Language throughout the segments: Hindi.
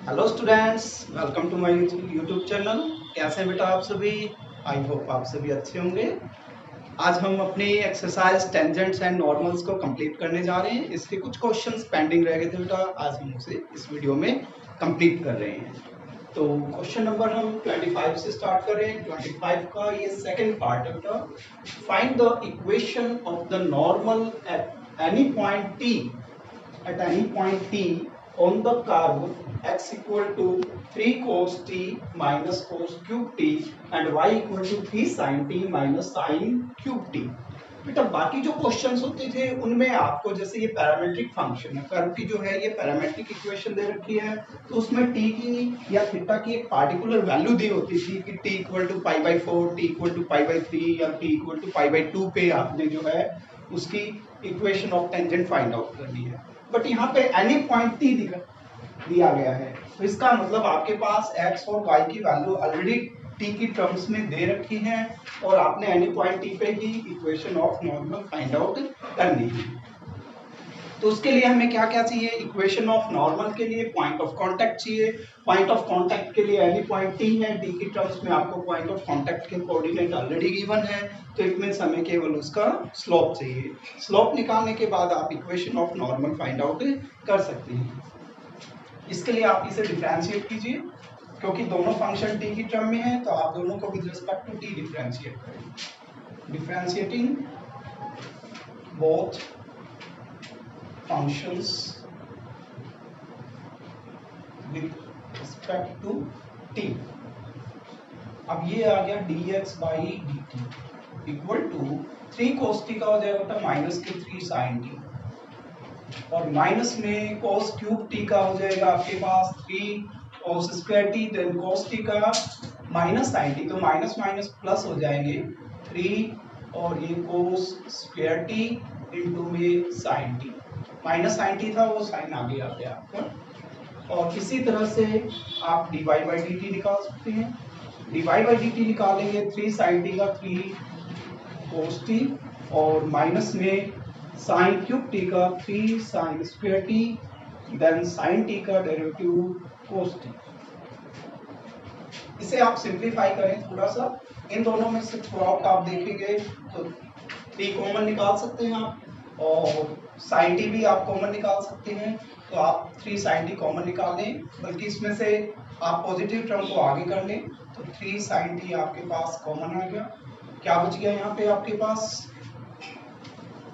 Hello students, welcome to my YouTube channel. कैसे हैं बेटा आप सभी? आई होप आप सभी अच्छे होंगे। आज हम अपनी एक्सरसाइज टेंजेंट्स एंड नॉर्मल्स को कंप्लीट करने जा रहे हैं। इसके कुछ क्वेश्चंस पेंडिंग रह गए थे बेटा, आज हम उसे इस वीडियो में कंप्लीट कर रहे हैं। तो क्वेश्चन नंबर हम 25 से स्टार्ट कर रहे हैं। 25 का ये सेकंड पार्ट है बेटा। Find the equation of the normal at any point t on the curve x equal to 3 cos t minus cos cube t and y equal to 3 sin t minus sin cube t। बेटा बाकी जो क्वेश्चंस होते थे उनमें आपको जैसे ये पैरामेट्रिक फंक्शन है, कर्व की जो है ये पैरामेट्रिक इक्वेशन दे रखी है, तो उसमें t की या थीटा की एक पार्टिकुलर वैल्यू दी होती थी कि t equal to pi by 4, t equal to pi by 3 या t equal to pi by 2 पे आपने जो है उसकी equation of tangent find out करनी है। बट यहाँ पे एनी पॉइंट टी दिया गया है, तो इसका मतलब आपके पास x और y की वैल्यू ऑलरेडी t की टर्म्स में दे रखी है और आपने एनी पॉइंट t पे ही equation of normal find out करनी है। तो उसके लिए हमें क्या क्या चाहिए? इक्वेशन ऑफ नॉर्मल के लिए पॉइंट ऑफ कांटेक्ट चाहिए। पॉइंट ऑफ कांटेक्ट के लिए एनी पॉइंट t है, t की टर्म्स में आपको पॉइंट ऑफ कांटेक्ट के कोऑर्डिनेट ऑलरेडी गिवन है, तो इट मींस हमें केवल उसका स्लोप चाहिए। स्लोप निकालने के बाद आप equation of normal find out कर सकते हैं। इसके लिए आप इसे डिफरेंशिएट कीजिए, क्योंकि दोनों फंक्शन t की टर्म में है, तो आप दोनों को with respect to t differentiate करें। Differentiating both functions with respect to t। अब ये आ गया dx by dt equal to 3 cos t का हो जाएगा बेटा माइनस के 3 sin t, और माइनस में cos क्यूब t का हो जाएगा आपके पास 3 cos square t, then cos t का माइनस sin t, तो माइनस माइनस प्लस हो जाएंगे 3 और ये cos स्क्वायर t इंटू में sin t। Minus sine T था, वो साइन आगे आ गया आपका। और इसी तरह से आप dy बाई डी टी निकाल सकते हैं। dy बाई डी टी निकालेंगे 3 साइन टी का 3 कोस टी, और माइनस में साइन क्यूब टी का 3 sine square T, then sine T का डेरिवेटिव कोस टी। इसे आप सिंप्लीफाई करें थोड़ा सा, इन दोनों में से थ्रू आउट आप देखेंगे तो 3 कॉमन निकाल सकते हैं आप, और साइन टी भी आप कॉमन निकाल सकते हैं, तो आप 3 साइन टी कॉमन निकाल लें, बल्कि इसमें से आप पॉजिटिव टर्म को आगे कर लें, तो 3 साइन टी आपके पास कॉमन आ गया। क्या बच गया यहाँ पे आपके पास?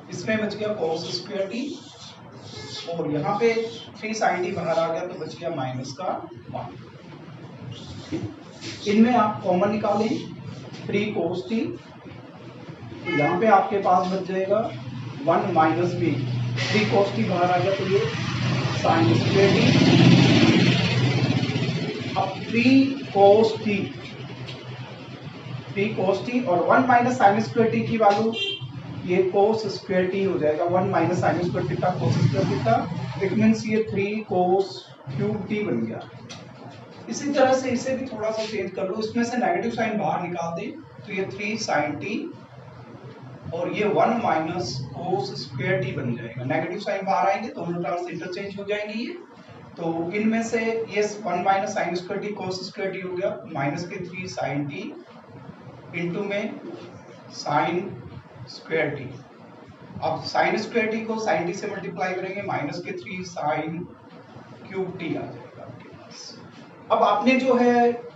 इसमें बच गया cos स्क्वायर टी, और यहाँ पे 3 साइन टी बाहर आ गया, तो बच गया माइनस का 1। इनमें आप कॉमन निकालें 3 cos टी, तो यहाँ पे आपके पास बच जाएगा 1 माइनस बी, 3 cos टी बाहर आ गया, तो ये साइन स्क्वायर टी। अब 3 cos टी और 1 माइनस साइन स्क्वायर टी की वैल्यू ये cos स्क्वायर टी हो जाएगा। 1 minus sine square theta cos square theta, it means ये 3 cos क्यूब टी बन गया। इसी तरह से इसे भी थोड़ा सा चेंज कर लो, इसमें से नेगेटिव साइन बाहर निकाल दें, तो ये 3 साइन टी और ये 1 माइनस कोस स्क्वायर टी बन जाएगा। नेगेटिव साइन बाहर आएंगे, दोनों टर्म्स इंटरचेंज हो जाएंगे ये, तो इनमें से ये 1 minus sign square T cos square T हो गया, माइनस के 3 साइन टी इंटू में साइन स्क्वायर टी। अब साइन स्क्वायर टी को साइन टी से मल्टीप्लाई करेंगे, माइनस के 3 साइन क्यूब टी आ जाएगा आपके पास। अब आपने जो है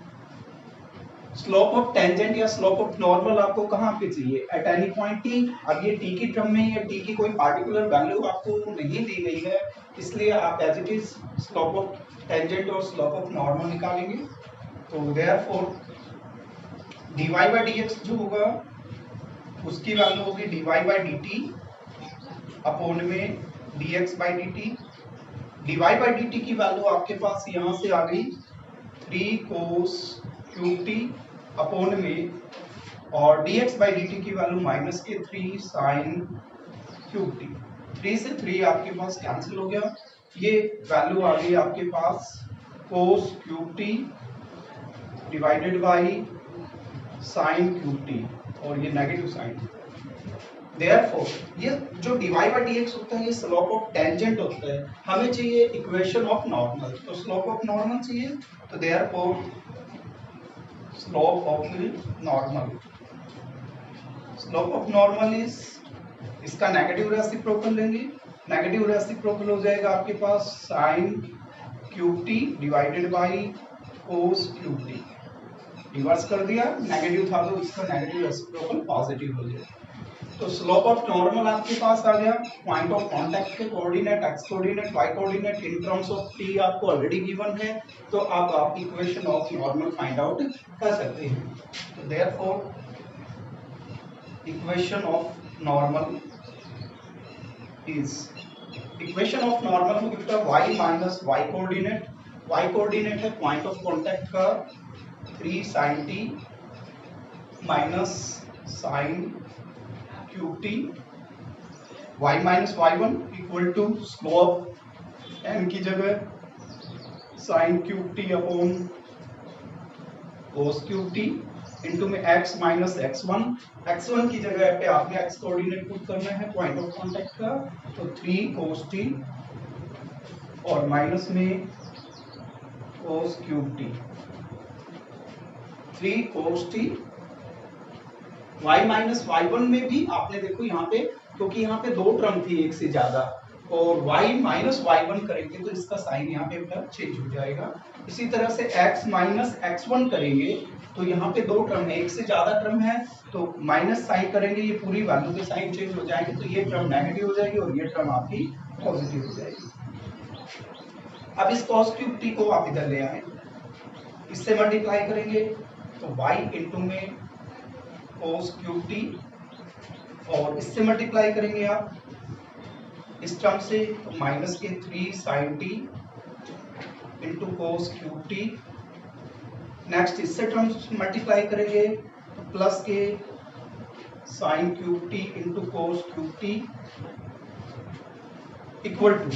स्लोप ऑफ टेंजेंट या स्लोप ऑफ नॉर्मल आपको कहाँ पे चाहिए? At any point T. अब ये टी की टर्म में है, टी की कोई पार्टिकुलर वैल्यू आपको नहीं दी गई है, इसलिए आप as it is slope of tangent और स्लोप ऑफ नॉर्मल निकालेंगे। तो देयरफॉर dy बाई dx जो होगा उसकी वैल्यू होगी dy बाई dt अपॉन में dx by dt। dy by dt की वैल्यू आपके पास यहाँ से आ गई 3 cos क्यूब टी अपॉन में, और dx बाई dt की वैल्यू माइनस के 3 साइन क्यूब टी। 3 से 3 आपके पास कैंसिल हो गया, ये वैल्यू आ गई आपके पास cos cube t divided by sine cube T, और ये नेगेटिव साइन। देयरफॉर ये जो dy बाय dx होता है ये स्लोप ऑफ टेंजेंट होता है, हमें चाहिए इक्वेशन ऑफ नॉर्मल, तो स्लोप ऑफ नॉर्मल चाहिए, तो therefore slope of normal, slope of normal is, इसका नेगेटिव रेसिप्रोकल लेंगे, नेगेटिव रेसिप्रोकल हो जाएगा आपके पास sine cube t divided by cos cube t, reverse कर दिया, नेगेटिव था तो इसका नेगेटिव रेसिप्रोकल पॉजिटिव हो जाएगा। तो स्लोप ऑफ नॉर्मल आपके पास आ गया, पॉइंट ऑफ कांटेक्ट के coordinate X coordinate Y coordinate in terms of T आपको ऑलरेडी गिवन है, तो अब आप equation of normal find out कर सकते हैं। तो therefore equation of normal is, equation of normal को कितना y माइनस y कोऑर्डिनेट है पॉइंट ऑफ कांटेक्ट का 3 sin t minus sin cube T, y minus y1 equal to slope n की जगह sin cube T upon cos cube T into में x माइनस x1 की जगह पे आपने x कोऑर्डिनेट पुट करना है पॉइंट ऑफ कांटेक्ट का, तो 3 cos t और माइनस में cos cube T, 3 cos t, y minus y1 में भी आपने देखो यहाँ पे, क्योंकि यहाँ पे दो टर्म थी एक से ज्यादा, और y माइनस y1 करेंगे तो इसका साइन यहाँ पे चेंज हो जाएगा। इसी तरह से x माइनस x1 करेंगे तो यहाँ पे दो टर्म है, एक से ज्यादा टर्म है, तो माइनस साइन करेंगे ये पूरी वैल्यू के साइन चेंज हो जाएंगे, तो ये टर्म नेगेटिव हो जाएगी और ये टर्म आपकी पॉजिटिव हो जाएगी। अब इस cos क्यूब t को आप इधर ले आए, इससे मल्टीप्लाई करेंगे तो y इंटू में cos क्यूब t, और इससे मल्टीप्लाई करेंगे आप इस टर्म से तो माइनस के 3 sin t into cos cube t, next इससे टर्म्स मल्टीप्लाई करेंगे तो प्लस के sin cube t into cos cube t equal to,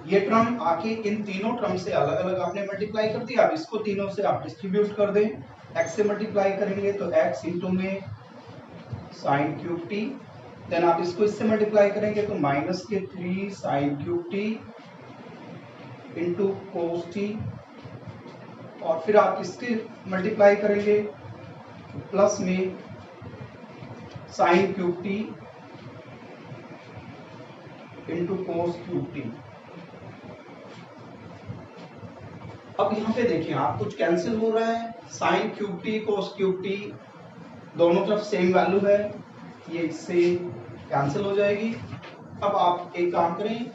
ये टर्म आके इन तीनों टर्म से अलग अलग आपने मल्टीप्लाई कर दिया, अब इसको तीनों से आप डिस्ट्रीब्यूट कर दें, x से मल्टीप्लाई करेंगे तो x इंटू में sin क्यूब t, देन आप इसको इससे मल्टीप्लाई करेंगे तो माइनस के 3 sin cube t into cos t, और फिर आप इसके मल्टीप्लाई करेंगे प्लस में sin cube t into cos cube t। अब यहाँ पे देखिए आप कुछ कैंसिल हो रहा है, sin cube t cos cube t दोनों तरफ सेम वैल्यू है, ये इससे कैंसिल हो जाएगी। अब आप एक काम करें,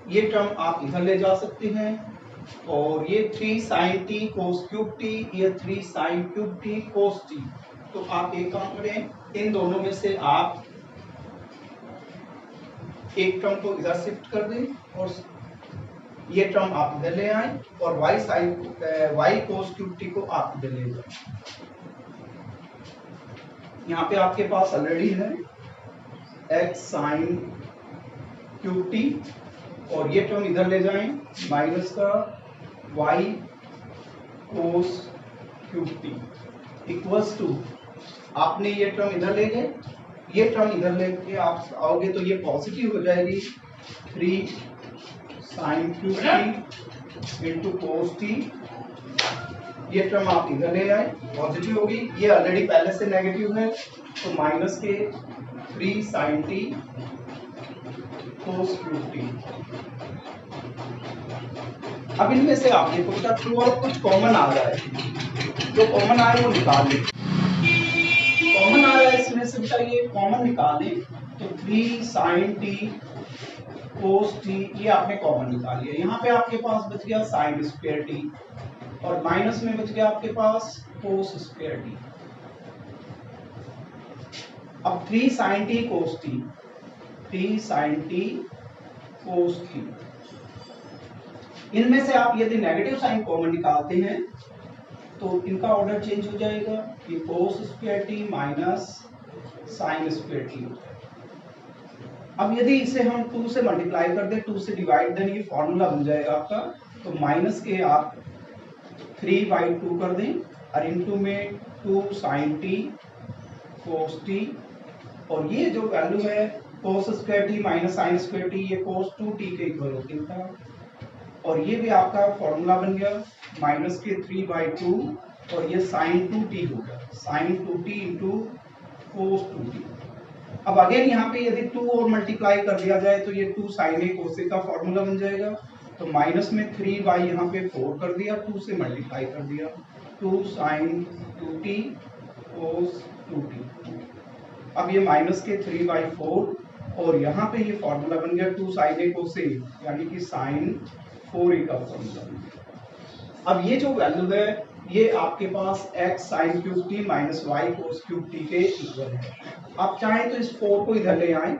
ये टर्म आप इधर ले जा सकते हैं, और ये 3 sin t cos cube t, ये 3 sin cube t cos t, तो आप एक काम करें, इन दोनों में से आप एक टर्म को इधर शिफ्ट कर दें और ये टर्म आप इधर ले आए, और y cos क्यूब t को आप इधर ले जाए। यहाँ पे आपके पास ऑलरेडी है x sin क्यूब t, और ये टर्म इधर ले जाएं माइनस का y cos cube t equals to, आपने ये टर्म इधर ले गए, ये टर्म इधर लेके आप आओगे तो ये पॉजिटिव हो जाएगी 3 sin cube t into cos t, ये टर्म आप इधर ले आए पॉजिटिव होगी, ये ऑलरेडी पहले से नेगेटिव है तो माइनस के 3 sin t cos cube t। अब इनमें से आप देखो बेटा ट्रू और कुछ कॉमन आ रहा है, जो कॉमन आए वो निकाल लें, कॉमन आ रहा है इसमें से बेटा ये कॉमन निकालें, तो 3 sin t cos t ये आपने कॉमन निकाल लिया, यहाँ पे आपके पास बच गया sin स्क्वायर t और माइनस में बच गया आपके पास cos स्क्वायर t। अब 3 sin t cos t, 3 sin t cos t, इनमें से आप यदि नेगेटिव साइन कॉमन निकालते हैं तो इनका ऑर्डर चेंज हो जाएगा, ये cos square t minus sin square t। अब यदि इसे हम 2 से मल्टीप्लाई कर दें, 2 से डिवाइड, दें ये फॉर्मूला बन जाएगा आपका, तो माइनस के आप 3/2 कर दें और इनटू में 2 sin t cos t और ये जो वैल्यू है cos square T minus sin square T, ये cos 2t के इक्वल होती था। और ये भी आपका फॉर्मूला बन गया माइनस के 3/2 और ये sin 2t हो गया, sin 2t into cos 2t। अब अगेन यहाँ पे यदि 2 और मल्टीप्लाई कर दिया जाए तो ये 2 sin a cos a का फॉर्मूला बन जाएगा। तो माइनस में 3 यहाँ पे 4 कर दिया, 2 से मल्टीप्लाई कर दिया, 2 sin 2t cos 2t। अब ये माइनस के 3/4 और यहाँ पे ये फॉर्मूला बन गया 2 sin a cos a, यानी कि sin 4a का फॉर्मूला बन गया। अब ये जो वैल्यू है ये आपके पास x sin cube t minus y cos cube t के इक्वल है। आप चाहें तो इस 4 को इधर ले आए,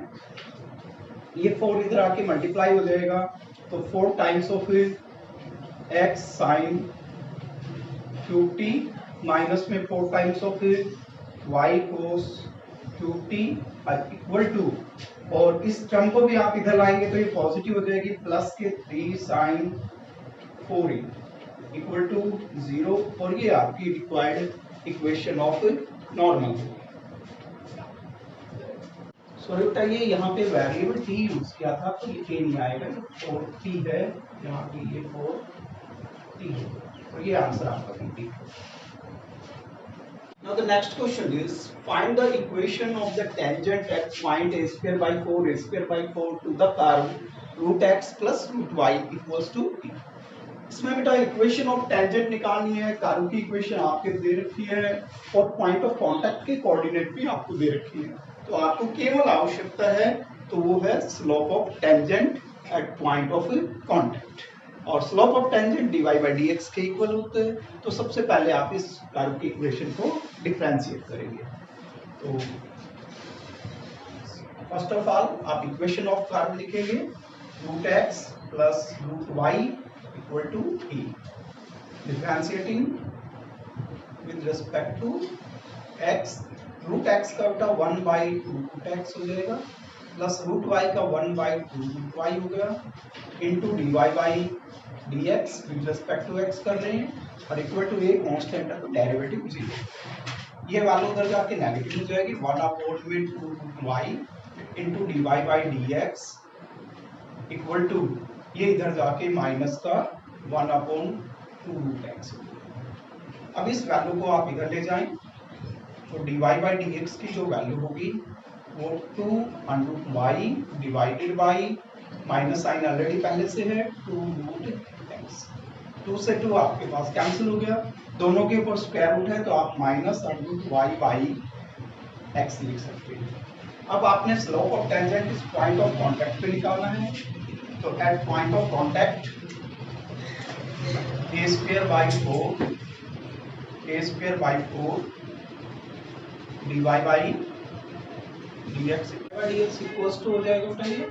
ये 4 इधर आके मल्टीप्लाई हो जाएगा, तो 4 times of x sin cube t minus में 4 times of y cos cube t equal to, और इस टर्म को भी आप इधर लाएंगे तो ये पॉजिटिव हो जाएगी, प्लस के 3 sin 4a इक्वल टू 0। और ये आपकी required equation of normal. Sorry बेटा, ये यहाँ पे वेरिएबल t यूज किया था तो ये a नहीं आएगा, 4t है यहाँ पे, ये 4t है। तो ये आंसर आपका कंप्लीट है। Now the next question is find the equation of the tangent at point a square by 4 to the curve root x plus root y equals to t। इसमें बेटा इक्वेशन ऑफ टेंजेंट निकालनी है, कर्व की इक्वेशन आपके दे रखी है और पॉइंट ऑफ कांटेक्ट के कोऑर्डिनेट भी आपको दे रखी है। तो आपको केवल आवश्यकता है तो वो है slope of tangent at point of contact, और slope of tangent dy by dx के इक्वल होते हैं। तो सबसे पहले आप इस कर्व की इक्वेशन को डिफरेंशिएट करेंगे। तो फर्स्ट ऑफ ऑल आप इक्वेशन ऑफ कर्व लिखेंगे, root x plus root y equal to t, differentiating with respect to x, root x का बेटा 1/2 रूट x हो जाएगा, प्लस रूट y का 1/2 रूट y हो गया, into dy by dx with respect to x कर रहे हैं, और इक्वल टू ए कांस्टेंट है तो डेरिवेटिव 0। ये वैल्यू उधर जाके नेगेटिव हो जाएगी, 1/2 root y into dy by dx equal to ये इधर जाके माइनस का 1/2 रूट x। अब इस वैल्यू को आप इधर ले जाएं तो dy बाई dx की जो वैल्यू होगी वो 2√y divided by, minus sine already पहले से है, 2√x। 2 से 2 आपके पास कैंसिल हो गया, दोनों के ऊपर स्क्वायर रूट है तो आप माइनस √y बाई x लिख सकते हैं। अब आपने स्लोप ऑफ टेंजेंट इस पॉइंट ऑफ कांटेक्ट पे निकालना है। तो at point of contact a square by 4 dy by dx equals to हो जाएगा बेटा, ये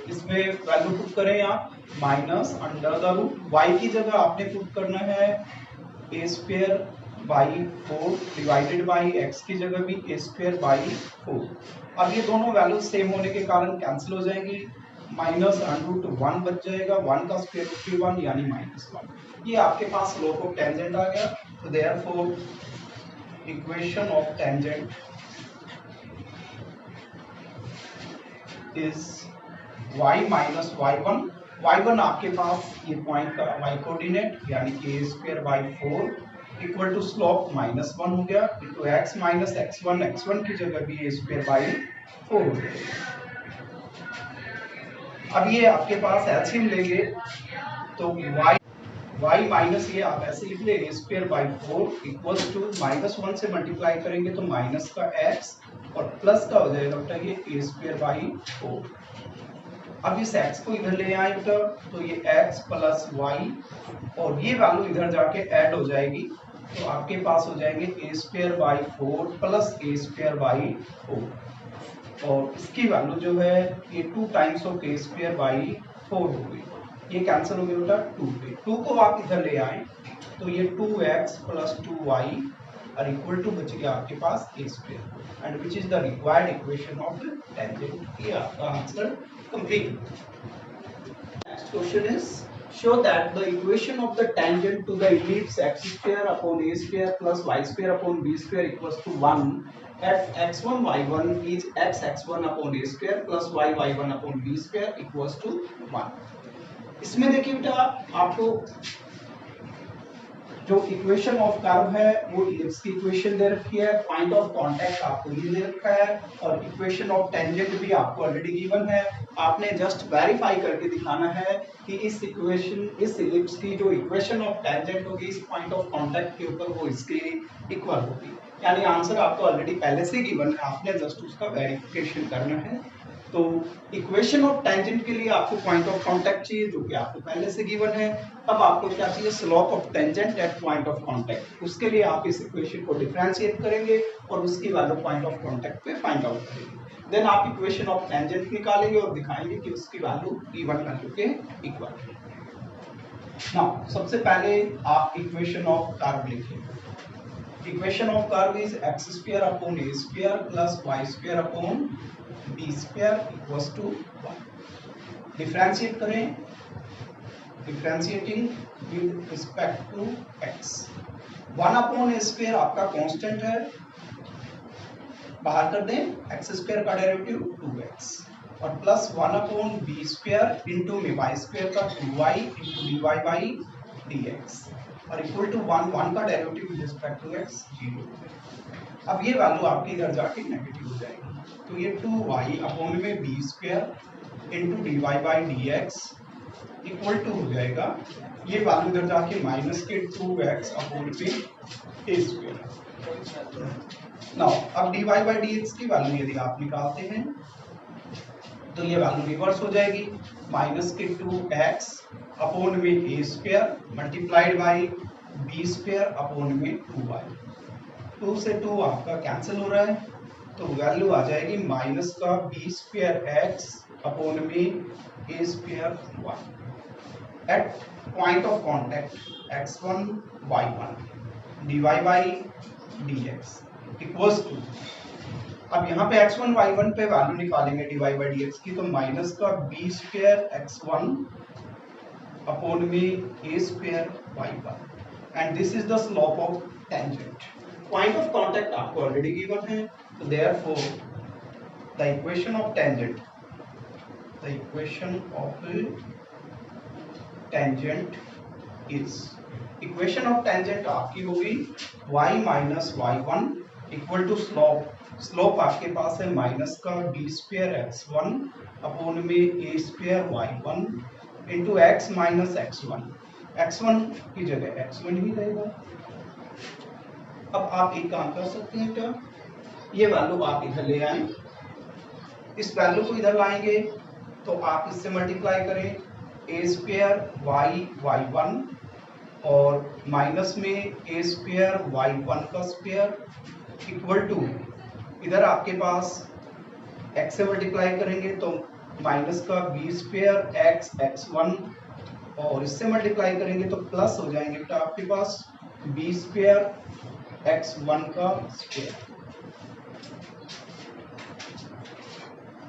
इसमें वैल्यू पुट करें आप, minus under the root, y की जगह आपने पुट करना है a square by 4 divided by x की जगह भी a स्क्वायर बाई 4। अब ये दोनों वैल्यू सेम होने के कारण कैंसिल हो जाएंगी, माइनस √1 बच जाएगा, 1 का स्क्वायर रूट भी 1 यानी -1। ये आपके पास स्लोप ऑफ टेंजेंट आ गया। तो therefore equation of tangent is y minus y1 आपके पास ये पॉइंट का y कोऑर्डिनेट यानी कि a square by 4 equal to slope -1 हो गया, इनटू x माइनस x1 की जगह भी a स्क्वायर बाई 4 हो गया। अब ये आपके पास एलसीएम लेंगे तो y माइनस, ये आप ऐसे लिख ले, a square by 4 equals to -1 से मल्टीप्लाई करेंगे तो माइनस का x और प्लस का हो जाएगा बेटा ये a स्क्वायर बाई 4। अब इस x को इधर ले आए बेटा तो ये x प्लस y और ये वैल्यू इधर जाके ऐड हो जाएगी, तो आपके पास हो जाएंगे a square by 4 plus a square by 4, और इसकी वैल्यू जो है ये 2 times of a square by 4 हो गई। ये कैंसिल हो गया बेटा 2 पे, 2 को आप इधर ले आए तो ये 2x प्लस 2y और इक्वल टू बच गया आपके पास a square, and which is the required equation of tangent. ये आपका answer complete. Next question is show that the equation of the tangent to the ellipse x square upon a square plus y square upon b square equals to 1 at x1 y1 is x1 upon a square plus y1 upon b square equals to 1। इसमें देखिए बेटा आपको जो इक्वेशन ऑफ कर्व है वो इलिप्स की इक्वेशन दे रखी है, पॉइंट ऑफ कांटेक्ट आपको ये दे रखा है और इक्वेशन ऑफ टेंजेंट भी आपको ऑलरेडी गिवन है। आपने जस्ट वेरीफाई करके दिखाना है कि इस इलिप्स की जो इक्वेशन ऑफ टेंजेंट होगी इस पॉइंट ऑफ कांटेक्ट के ऊपर वो इसके इक्वल होगी। यानी आंसर आपको ऑलरेडी पहले से गिवन है, आपने जस्ट उसका वेरिफिकेशन करना है। तो इक्वेशन ऑफ टेंजेंट के लिए आपको पॉइंट ऑफ कांटेक्ट चाहिए जो कि आपको पहले से गिवन है। अब आपको क्या चाहिए, slope of tangent at point of contact. उसके लिए आप इस इक्वेशन को डिफरेंशिएट करेंगे और उसकी वैल्यू पॉइंट ऑफ कांटेक्ट पे फाइंड आउट करेंगे। देन आप इक्वेशन ऑफ टेंजेंट निकालेंगे और दिखाएंगे कि उसकी वैल्यू गिवन वैल्यू के इक्वल है। नाउ सबसे पहले आप इक्वेशन ऑफ कर्व लिखिए। Equation of curve is x square upon a square plus y square upon b square equals to 1। Differentiate करें, differentiating with respect to x। 1 upon a square आपका कांस्टेंट है, बाहर कर दें, x स्क्वायर का डेरिवेटिव 2x और plus 1 upon b square into में y स्क्वायर का 2y into dy by dx और इक्वल टू 1 का derivative with respect to x 0। अब ये वैल्यू आपकी इधर जाके नेगेटिव हो जाएगी, तो ये 2y अपॉन में b square into dy by dx equal to हो जाएगा, ये वैल्यू इधर जाके माइनस के 2x अपॉन में a स्क्वायर। नाउ अब dy बाई dx की वैल्यू यदि आप निकालते हैं तो ये वैल्यू रिवर्स हो जाएगी, माइनस के 2x अपॉन में a square multiplied by b square upon में 2y। 2 से 2 आपका कैंसिल हो रहा है तो वैल्यू आ जाएगी माइनस का b स्क्वायर x अपॉन में a square y at point of contact x1 y1 dy by dx equals to, अब यहाँ पे x1 y1 पे वैल्यू निकालेंगे dy बाई dx की, तो माइनस का b स्क्वायर x1 अपॉन में a square y1 and this is the slope of tangent. Point of contact आपको ऑलरेडी गिवन है, तो therefore the equation of tangent is, equation of tangent आपकी होगी y minus y1 equal to slope आपके पास है माइनस का b स्क्वायर x1 अपॉन में a square y1 into x minus x1 की जगह x1 ही रहेगा। अब आप एक काम कर सकते हैं क्या, ये वैल्यू आप इधर ले आए, इस वैल्यू को इधर लाएंगे तो आप इससे मल्टीप्लाई करें a स्क्वायर y1 और माइनस में a स्क्वायर y1 का स्क्वायर इक्वल टू, इधर आपके पास x से मल्टीप्लाई करेंगे तो माइनस का b स्क्वायर x1 और इससे मल्टीप्लाई करेंगे तो प्लस हो जाएंगे बेटा आपके पास b स्क्वायर x1 का स्क्वायर।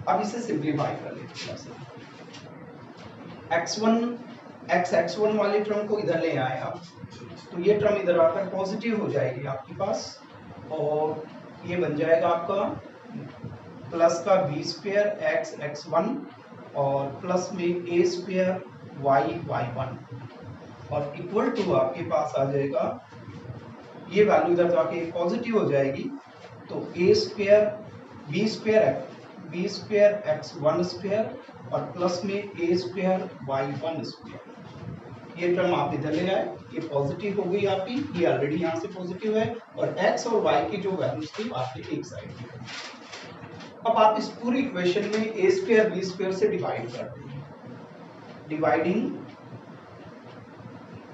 अब इसे सिंप्लीफाई कर लेते हैं, x1 वाली टर्म को इधर ले आए आप, तो ये टर्म इधर आकर पॉजिटिव हो जाएगी आपके पास और ये बन जाएगा आपका प्लस का b स्क्वायर x1 और प्लस में a स्क्वायर y1 और इक्वल टू आपके पास आ जाएगा, ये वैल्यू इधर जाके पॉजिटिव हो जाएगी तो a square b square x1 square और प्लस में a स्क्वायर y1 स्क्वायर। ये टर्म आप इधर ले आए, ये पॉजिटिव हो गई आपकी, ये ऑलरेडी यहाँ से पॉजिटिव है और x और y की जो वैल्यूज थी आपकी एक साइड में। अब आप इस पूरी इक्वेशन में a स्क्वायर b स्क्वायर से डिवाइड कर देंगे, dividing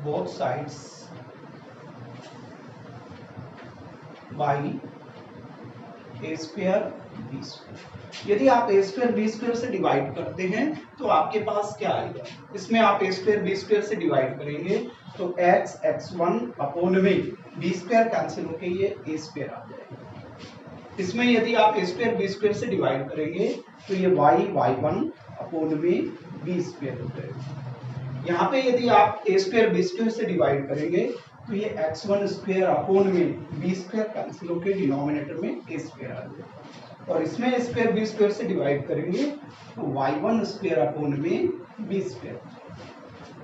both sides by a square b square. यदि आप a स्क्वायर b स्क्वायर से डिवाइड करते हैं तो आपके पास क्या आएगा, इसमें आप a स्क्वायर b स्क्वायर से डिवाइड करेंगे तो x1 अपॉन में b स्क्वायर कैंसिल होके ये a स्क्वायर आ जाएगा। इसमें यदि आप a स्क्वायर b स्क्वायर से डिवाइड करेंगे तो ये y1 अपॉन में b स्क्वायर हो जाएगा। यहाँ पे यदि आप a स्क्वायर b स्क्वायर से डिवाइड करेंगे तो ये x1 स्क्वायर अपॉन में b स्क्वायर कैंसिल होकर डिनोमिनेटर में a स्क्वायर आ जाएगा, और इसमें a स्क्वायर b स्क्वायर से डिवाइड करेंगे तो y1 स्क्वायर अपॉन में b स्क्वायर।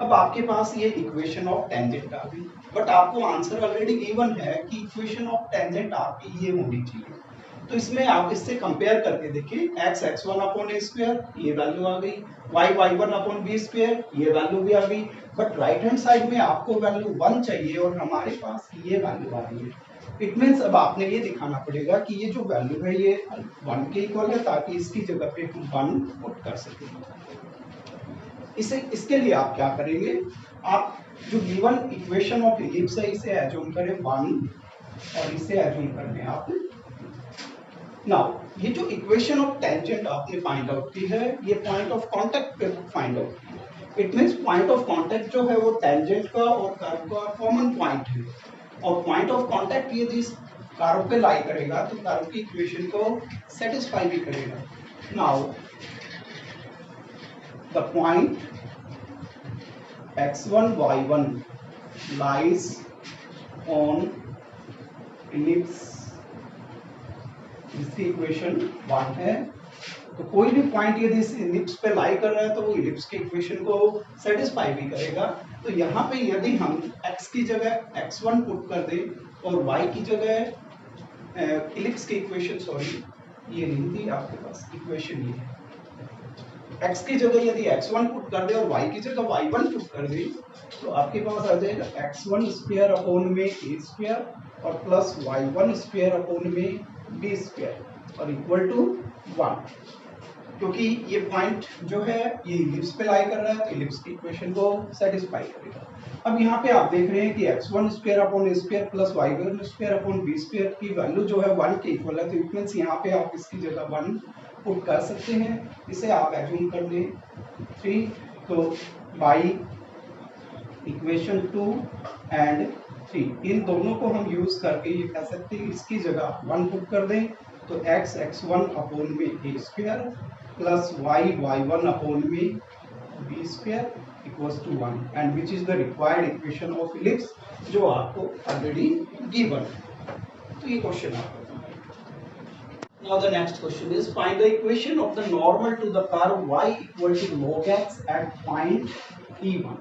अब आपके पास ये इक्वेशन ऑफ टेंजेंट आ गई, बट आपको आंसर ऑलरेडी गिवन है कि इक्वेशन ऑफ टेंजेंट आपकी ये होनी चाहिए। तो इसमें आप इससे कंपेयर करके देखिए, x x1 upon a square ये वैल्यू आ गई, y y1 upon b square ये वैल्यू भी आ गई, बट राइट हैंड साइड में आपको वैल्यू 1 चाहिए और हमारे पास ये वैल्यू आ रही है। इट मीन्स अब आपने ये दिखाना पड़ेगा कि ये जो वैल्यू है ये 1 के इक्वल है, ताकि इसकी जगह पे हम 1 पुट कर सकें। इसके लिए आप क्या करेंगे, आप जो गिवन इक्वेशन ऑफ इलिप्स है इसे एज्यूम करें 1 और इसे एज्यूम कर लें आप। नाउ ये जो इक्वेशन ऑफ टेंजेंट आपने फाइंड आउट की है ये पॉइंट ऑफ कांटेक्ट पे फाइंड आउट की है। It means point of contact जो है वो टेंजेंट का और कर्व का कॉमन पॉइंट है, और पॉइंट ऑफ कांटेक्ट यदि इस कर्व पे लाई करेगा तो कर्व की इक्वेशन को सेटिस्फाई भी करेगा। Now the point x1 y1 lies on ellipse, इसकी इक्वेशन 1 है। तो कोई भी पॉइंट यदि इस इलिप्स पे लाई कर रहा है तो वो इलिप्स की इक्वेशन को सेटिस्फाई भी करेगा। तो यहाँ पे यदि हम x की जगह x1 पुट कर दें और y की जगह इलिप्स की इक्वेशन, सॉरी ये नहीं थी आपके पास इक्वेशन, ये है x की जगह यदि x1 पुट कर दे और y की जगह y1 पुट कर दे तो आपके पास आ जाएगा x1 स्क्वायर अपॉन में a स्क्वायर और प्लस y1 स्क्वायर अपॉन में b स्क्वायर और इक्वल टू 1, क्योंकि ये पॉइंट जो है ये इलिप्स पे लाई कर रहा है तो इलिप्स की इक्वेशन को सेटिस्फाई करेगा। अब यहाँ पे आप देख रहे हैं कि x1 square upon a square plus y1 square upon b square की वैल्यू जो है 1 के इक्वल है, तो इट मींस यहाँ पे आप इसकी जगह 1 पुट कर सकते हैं। इसे आप एज्यूम कर लें 3, तो बाई इक्वेशन 2 एंड 3 इन दोनों को हम यूज करके ये कह सकते हैं इसकी जगह 1 पुट कर दें तो x x1 अपॉन में a square plus y y1 upon में b square equals to 1 and which is the required equation of ellipse जो आपको ऑलरेडी गिवन है। तो ये क्वेश्चन आपको। Now the next question is find the equation of the normal to the curve y equal to log x at point E1।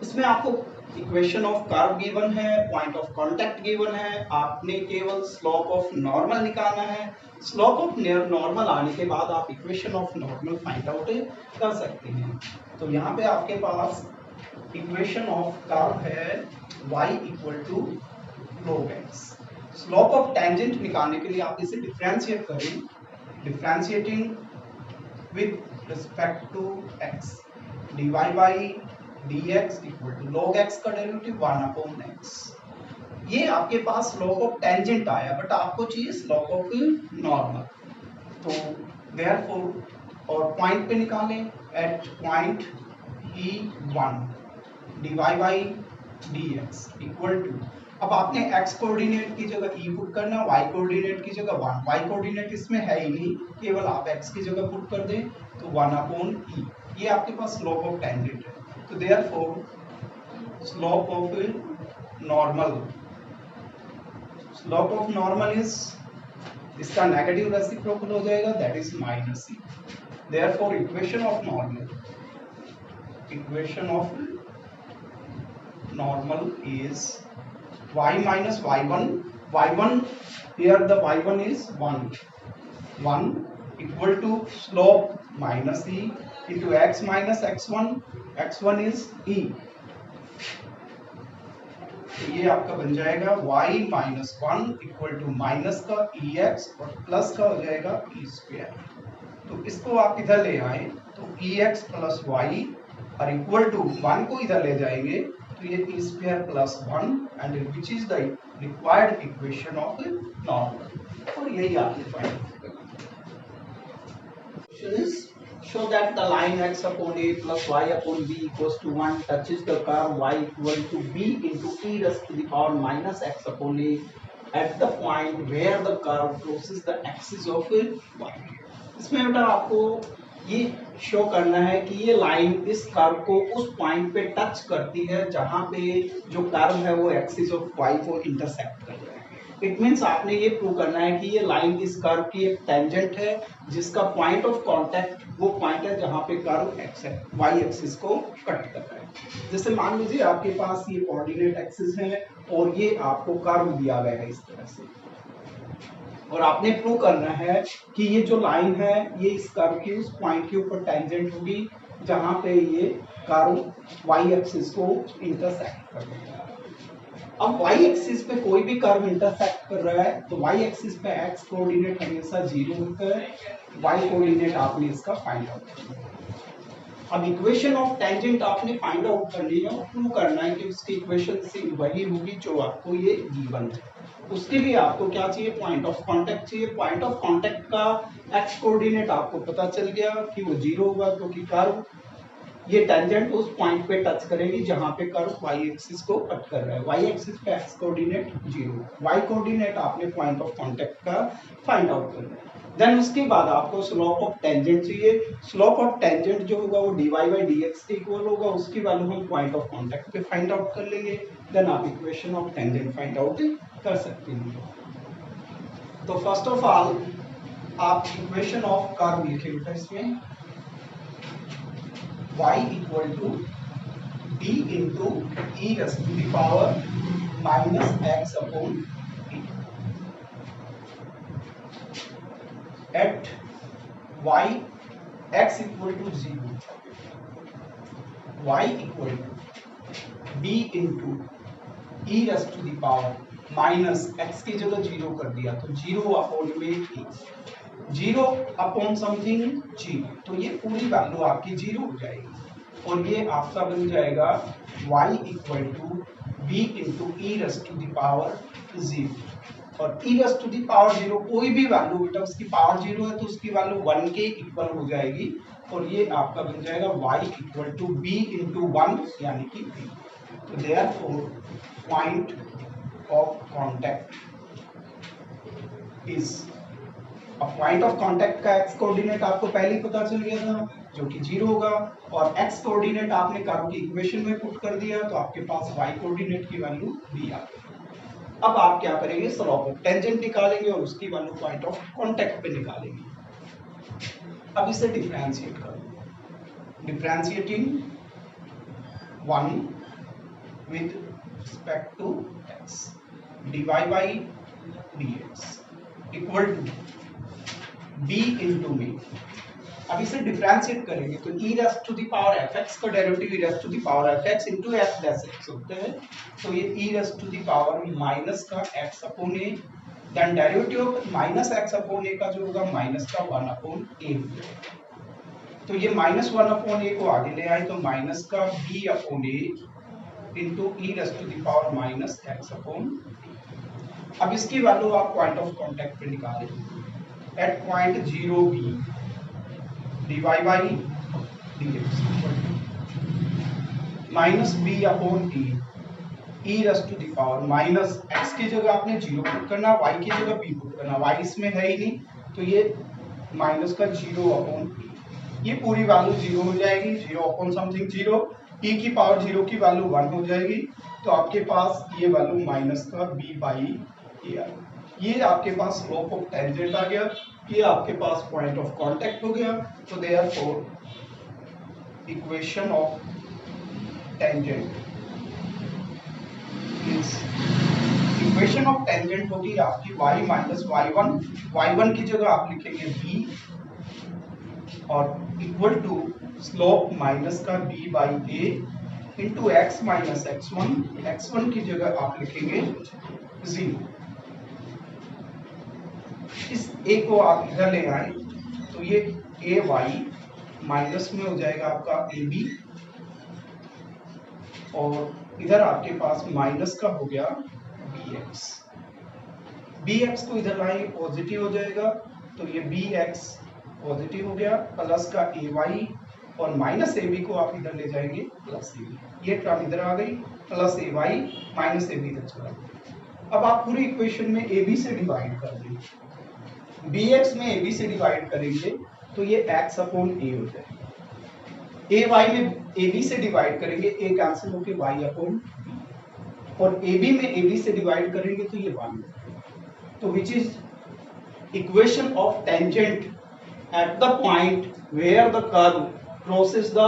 इसमें आपको इक्वेशन ऑफ कर्व गिवन है, पॉइंट ऑफ कांटेक्ट गिवन है, आपने केवल स्लोप ऑफ नॉर्मल निकालना है। स्लोप ऑफ नॉर्मल आने के बाद आप equation of normal find out कर सकते हैं। तो यहाँ पे आपके पास इक्वेशन ऑफ कर्व है y equal to log x। Slope of tangent निकालने के लिए आप इसे डिफरेंशिएट करें, differentiating with respect to x, dy by dx equal to log x का डेरिवेटिव 1 अपॉन x। ये आपके पास स्लोप ऑफ टेंजेंट आया, बट आपको चाहिए स्लोप ऑफ नॉर्मल, तो देयरफॉर और पॉइंट पे निकालें at point E1 dy by dx equal to, अब आपने x कोऑर्डिनेट की जगह e पुट करना, y कोऑर्डिनेट की जगह 1, y कोऑर्डिनेट इसमें है ही नहीं, केवल आप x की जगह पुट कर दें तो 1 अपॉन e। ये आपके पास स्लोप ऑफ टेंजेंट है, तो therefore slope of normal is, इसका नेगेटिव रेसिप्रोकल हो जाएगा, that is minus e। Therefore equation of normal is y minus y1 here the y1 is 1 equal to slope minus e into x minus x1 is e। तो ये आपका बन जाएगा y minus 1 equal to minus का ex और प्लस का हो जाएगा e स्क्वायर। तो इसको आप इधर ले आए तो ex प्लस y और इक्वल टू 1 को इधर ले जाएंगे तो ये e square plus 1 and which is the required equation of normal, और यही आपने फाइंड करना। Question is show that the line x upon a plus y upon b equals to 1 touches the curve y equal to b into e raised to the power minus x upon a at the point where the curve crosses the axis of y। इसमें बेटा आपको ये शो करना है कि ये लाइन इस कर्व को उस पॉइंट पे टच करती है जहां पे जो कर्व है वो एक्सिस ऑफ वाई को इंटरसेक्ट कर रहा है। इट मीन्स आपने ये प्रूव करना है कि ये लाइन इस कर्व की एक टेंजेंट है जिसका पॉइंट ऑफ कांटेक्ट वो पॉइंट है जहां पे कर्व एक्स वाई एक्सिस को कट कर रहा है। जैसे मान लीजिए आपके पास ये कोऑर्डिनेट एक्सिस है और ये आपको कर्व दिया गया है इस तरह से, और आपने प्रूव करना है कि ये जो लाइन है ये इस कर्व की उस पॉइंट के ऊपर टेंजेंट होगी जहां पे ये कर्व वाई एक्सिस को इंटरसेक्ट कर रहा है। अब वाई एक्सिस पे कोई भी कर्व इंटरसेक्ट कर रहा है तो वाई एक्सिस पे एक्स कोऑर्डिनेट हमेशा 0 होता है, वाई कोऑर्डिनेट आपने इसका फाइंड आउट करना है। अब इक्वेशन ऑफ टेंजेंट आपने फाइंड आउट करनी है और प्रूव करना है कि उसकी इक्वेशन सेम वही होगी जो आपको ये गिवन है। उसके लिए आपको क्या चाहिए, पॉइंट ऑफ कांटेक्ट चाहिए। पॉइंट ऑफ कांटेक्ट का एक्स कोऑर्डिनेट आपको पता चल गया कि वो 0 होगा क्योंकि कर्व ये टेंजेंट उस पॉइंट पे टच करेगी जहां पे कर्व वाई एक्सिस को कट कर रहा है। वाई एक्सिस पे एक्स कोऑर्डिनेट 0, वाई कोऑर्डिनेट आपने पॉइंट ऑफ कांटेक्ट का फाइंड आउट करना है। देन उसके बाद आपको स्लोप ऑफ टेंजेंट चाहिए। स्लोप ऑफ टेंजेंट जो होगा वो dy बाई dx के इक्वल होगा, उसकी वैल्यू हम पॉइंट ऑफ कांटेक्ट पे फाइंड आउट कर लेंगे। देन आप equation of tangent find out कर सकते हैं। तो फर्स्ट ऑफ ऑल आप इक्वेशन ऑफ कर्व लिखे बेटा इसमें y equal to b into e raise to the power minus x upon e at y x equal to 0, y equal to b into e raise to the power minus x की जगह 0 कर दिया तो 0 अपॉन में e, 0 अपॉन समथिंग 0, तो ये पूरी वैल्यू आपकी 0 हो जाएगी और ये आपका बन जाएगा y equal to b into E raise to the power 0, और E raise to the power 0 कोई भी वैल्यू बेटा उसकी पावर 0 है तो उसकी वैल्यू 1 के इक्वल हो जाएगी और ये आपका बन जाएगा y equal to b into 1 यानी कि b। तो therefore point of contact is, अब पॉइंट ऑफ कांटेक्ट का एक्स कोऑर्डिनेट आपको पहले ही पता चल गया था जो कि 0 होगा, और एक्स कोऑर्डिनेट आपने कर्व की इक्वेशन में पुट कर दिया तो आपके पास वाई कोऑर्डिनेट की वैल्यू भी आ गई। अब आप क्या करेंगे, स्लोप ऑफ टेंजेंट निकालेंगे और उसकी वैल्यू पॉइंट ऑफ कांटेक्ट पे निकालेंगे। अब इसे डिफरेंशिएट करो, differentiating 1 with respect to x dy by dx equal to b into में। अब इसे डिफरेंशिएट करेंगे तो e raise to the power fx का derivative e raise to the power fx into f dash x होता है, तो ये e raise to the power minus का x upon a, then derivative of minus x upon a का जो होगा माइनस का 1 अपॉन a होगा, तो ये माइनस 1 अपॉन a को आगे ले आए तो माइनस का b upon a into E raise to the power minus x upon. अब इसकी वैल्यू आप पॉइंट ऑफ कांटेक्ट पे निकालेंगे at point 0b dy by dx minus b upon e raise to the power minus x की जगह आपने 0 पुट करना, y की जगह b पुट करना, y इसमें है ही नहीं तो ये माइनस का 0 अपॉन e, ये पूरी वैल्यू 0 हो जाएगी, 0 अपॉन समथिंग 0, e की पावर 0 की वैल्यू 1 हो जाएगी, तो आपके पास ये वैल्यू माइनस का b बाई ए आ गया। ये आपके पास स्लोप ऑफ टेंजेंट आ गया, ये आपके पास पॉइंट ऑफ कांटेक्ट हो गया। तो therefore equation of tangent is, equation of tangent होगी आपकी y माइनस y1, y1 की जगह आप लिखेंगे b और इक्वल टू स्लोप माइनस का b by a into x minus x1, x1 की जगह आप लिखेंगे 0। इस a को आप इधर ले आए तो ये a y माइनस में हो जाएगा आपका ए बी, और इधर आपके पास माइनस का हो गया बी एक्स, बी एक्स को इधर लाएंगे पॉजिटिव हो जाएगा तो ये बी एक्स पॉजिटिव हो गया, प्लस का ए वाई और माइनस ए बी को आप इधर ले जाएंगे प्लस ए बी, ये टर्म इधर आ गई, plus A Y minus A B इधर चला गया। अब आप पूरी इक्वेशन में ए बी से डिवाइड कर देंगे, bx में ab से डिवाइड करेंगे तो ये x अपॉन a हो जाएगा, ए वाई में ए बी से डिवाइड करेंगे, ए कैंसिल होके वाई अपॉन, और ए बी में ए बी से डिवाइड करेंगे तो ये 1, तो which is equation of tangent at the point where the curve crosses the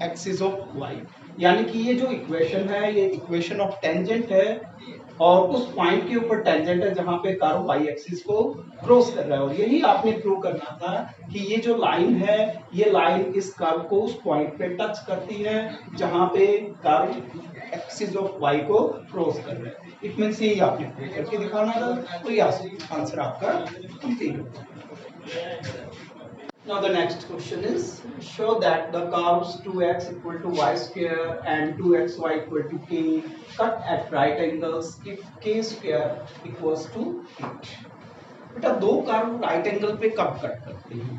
axis of Y. यानी कि ये जो इक्वेशन है ये इक्वेशन ऑफ टेंजेंट है, और उस पॉइंट के ऊपर टेंजेंट है जहां पे कर्व वाई एक्सिस को क्रॉस कर रहा है। और यही आपने प्रूव करना था कि ये जो लाइन है ये लाइन इस कर्व को उस पॉइंट पे टच करती है जहां पे कर्व एक्सिस ऑफ वाई को क्रॉस कर रहा है। इट मींस यही आपने प्रूव करके दिखाना था, तो ये आंसर आपका कंप्लीट होगा। Now the next question is, show that the curves 2x equal to y square and 2xy equal to k cut at right angles if k square equals to 8। बेटा दो कर्व राइट एंगल पे कब कट करते हैं?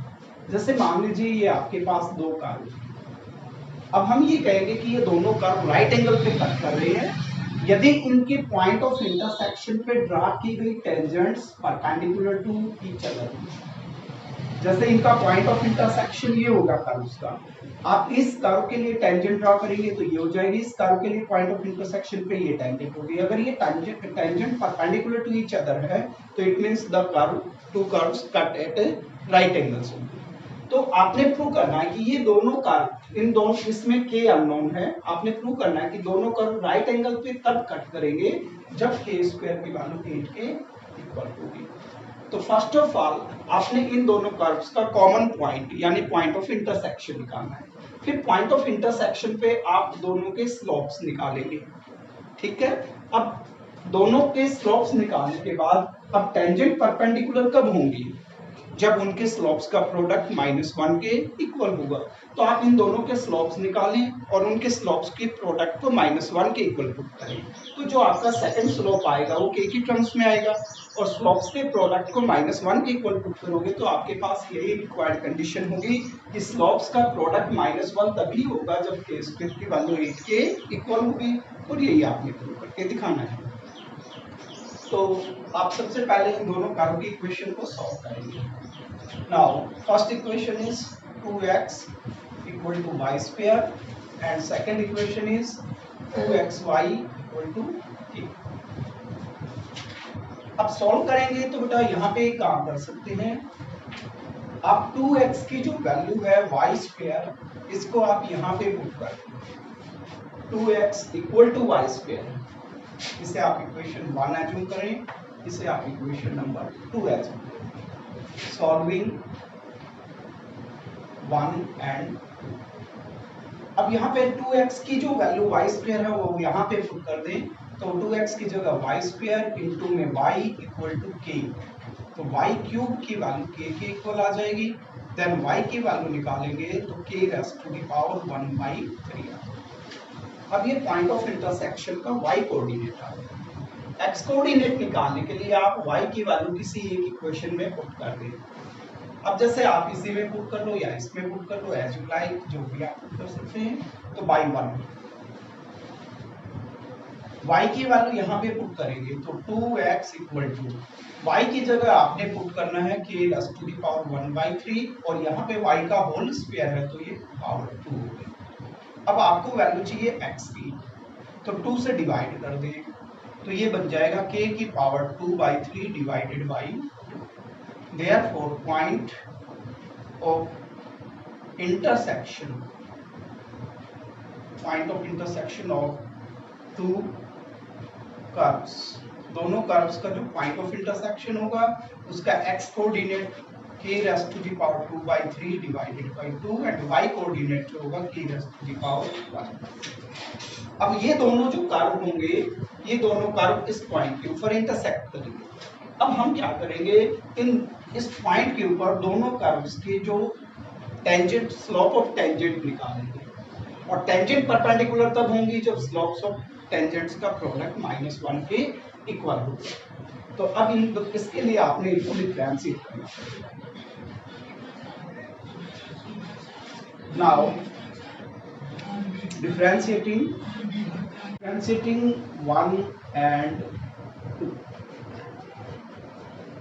जैसे मान लीजिए ये आपके पास दो कर्व, अब हम ये कहेंगे कि ये दोनों कर्व राइट एंगल पे कट कर रहे हैं यदि इनके पॉइंट ऑफ इंटरसेक्शन पे ड्रा की गई tangents perpendicular to each other. जैसे इनका पॉइंट ऑफ इंटरसेक्शन ये होगा कर्व्स का, आप इस कर्व के लिए टेंजेंट ड्रा करेंगे तो ये हो जाएगी, इस कर्व के लिए पॉइंट ऑफ इंटरसेक्शन पे ये टेंजेंट होगी। अगर ये tangent perpendicular to each other है तो it means the curve two curves cut at right angles होंगे। तो आपने प्रूव करना है कि ये दोनों कर्व, इन दोनों, इसमें के अननोन है, आपने प्रूव करना है कि दोनों कर्व राइट एंगल पे तब कट करेंगे जब के स्क्वायर की वैल्यू 8 के इक्वल होगी। तो फर्स्ट ऑफ ऑल आपने इन दोनों कर्व्स का कॉमन पॉइंट यानी पॉइंट ऑफ इंटरसेक्शन निकालना है, फिर पॉइंट ऑफ इंटरसेक्शन पे आप दोनों के स्लोप्स निकालेंगे। ठीक है, अब दोनों के स्लोप्स निकालने के बाद अब टेंजेंट परपेंडिकुलर कब होंगी? जब उनके स्लोप्स का प्रोडक्ट -1 के इक्वल होगा। तो आप इन दोनों के स्लोप्स निकालें और उनके स्लोप्स के प्रोडक्ट को -1 के इक्वल पुट करें, तो जो आपका सेकंड स्लोप आएगा वो के की टर्म्स में आएगा, और स्लोप्स के प्रोडक्ट को -1 के इक्वल पुट करोगे तो आपके पास यही रिक्वायर्ड कंडीशन होगी कि स्लोप्स का प्रोडक्ट -1 तभी होगा जब के स्क्वायर की वैल्यू 8 के इक्वल होगी, और यही आपने प्रूव करके दिखाना है। तो आप सबसे पहले इन दोनों कर्व की इक्वेशन को सॉल्व करेंगे। Now first equation is 2x equal to y square and second equation is 2xy equal to k। अब सॉल्व करेंगे तो बेटा यहाँ पे एक काम कर सकते हैं, आप 2x की जो वैल्यू है y स्क्वायर, इसको आप यहाँ पे पुट कर दें 2x equal to y square, इसे आप इक्वेशन 1 एज्यूम करें, इसे आप इक्वेशन नंबर 2 एज्यूम करें। Solving 1 and 2। अब यहाँ पे 2x की जो वैल्यू y स्क्वायर है वो यहाँ पे पुट कर दें, तो 2x की जगह y स्क्वायर इनटू में y इक्वल टू k, तो y क्यूब की वैल्यू k के इक्वल आ जाएगी। देन y की वैल्यू निकालेंगे तो k raise to the power 1/3। अब ये पॉइंट ऑफ इंटरसेक्शन का y कोऑर्डिनेट आ गया। x कोऑर्डिनेट निकालने के लिए आप y की वैल्यू किसी एक इक्वेशन में पुट कर दें। अब जैसे आप इसी में पुट कर लो या इसमें पुट कर लो, एज यू लाइक, जो भी आप पुट कर सकते हैं। तो बाई 1 y की वैल्यू यहाँ पे पुट करेंगे तो 2x इक्वल टू, y की जगह आपने पुट करना है k raise to the power 1/3, और यहाँ पे y का होल स्क्वायर है तो ये पावर 2 हो गई। अब आपको वैल्यू चाहिए x की, तो 2 से डिवाइड कर दें, तो ये बन जाएगा k की power 2/3 divided by, therefore point of intersection of two curves, दोनों कर्व्स का जो पॉइंट ऑफ इंटरसेक्शन होगा उसका x coordinate k raise to the power 2/3 divided by 2 and y coordinate जो होगा k raise to the power 1। अब ये दोनों जो कर्व होंगे, ये दोनों कर्व इस पॉइंट के ऊपर इंटरसेक्ट करेंगे। अब हम क्या करेंगे, इस पॉइंट के ऊपर दोनों कर्व्स के जो टेंजेंट, स्लोप ऑफ टेंजेंट निकालेंगे, और टेंजेंट परपेंडिकुलर तब होंगी जब स्लोप्स ऑफ टेंजेंट्स का प्रोडक्ट -1 के इक्वल होगा। तो अब इसके लिए आपने इनको डिफरेंशिएट करना पड़ेगा। Now differentiating 1 and 2।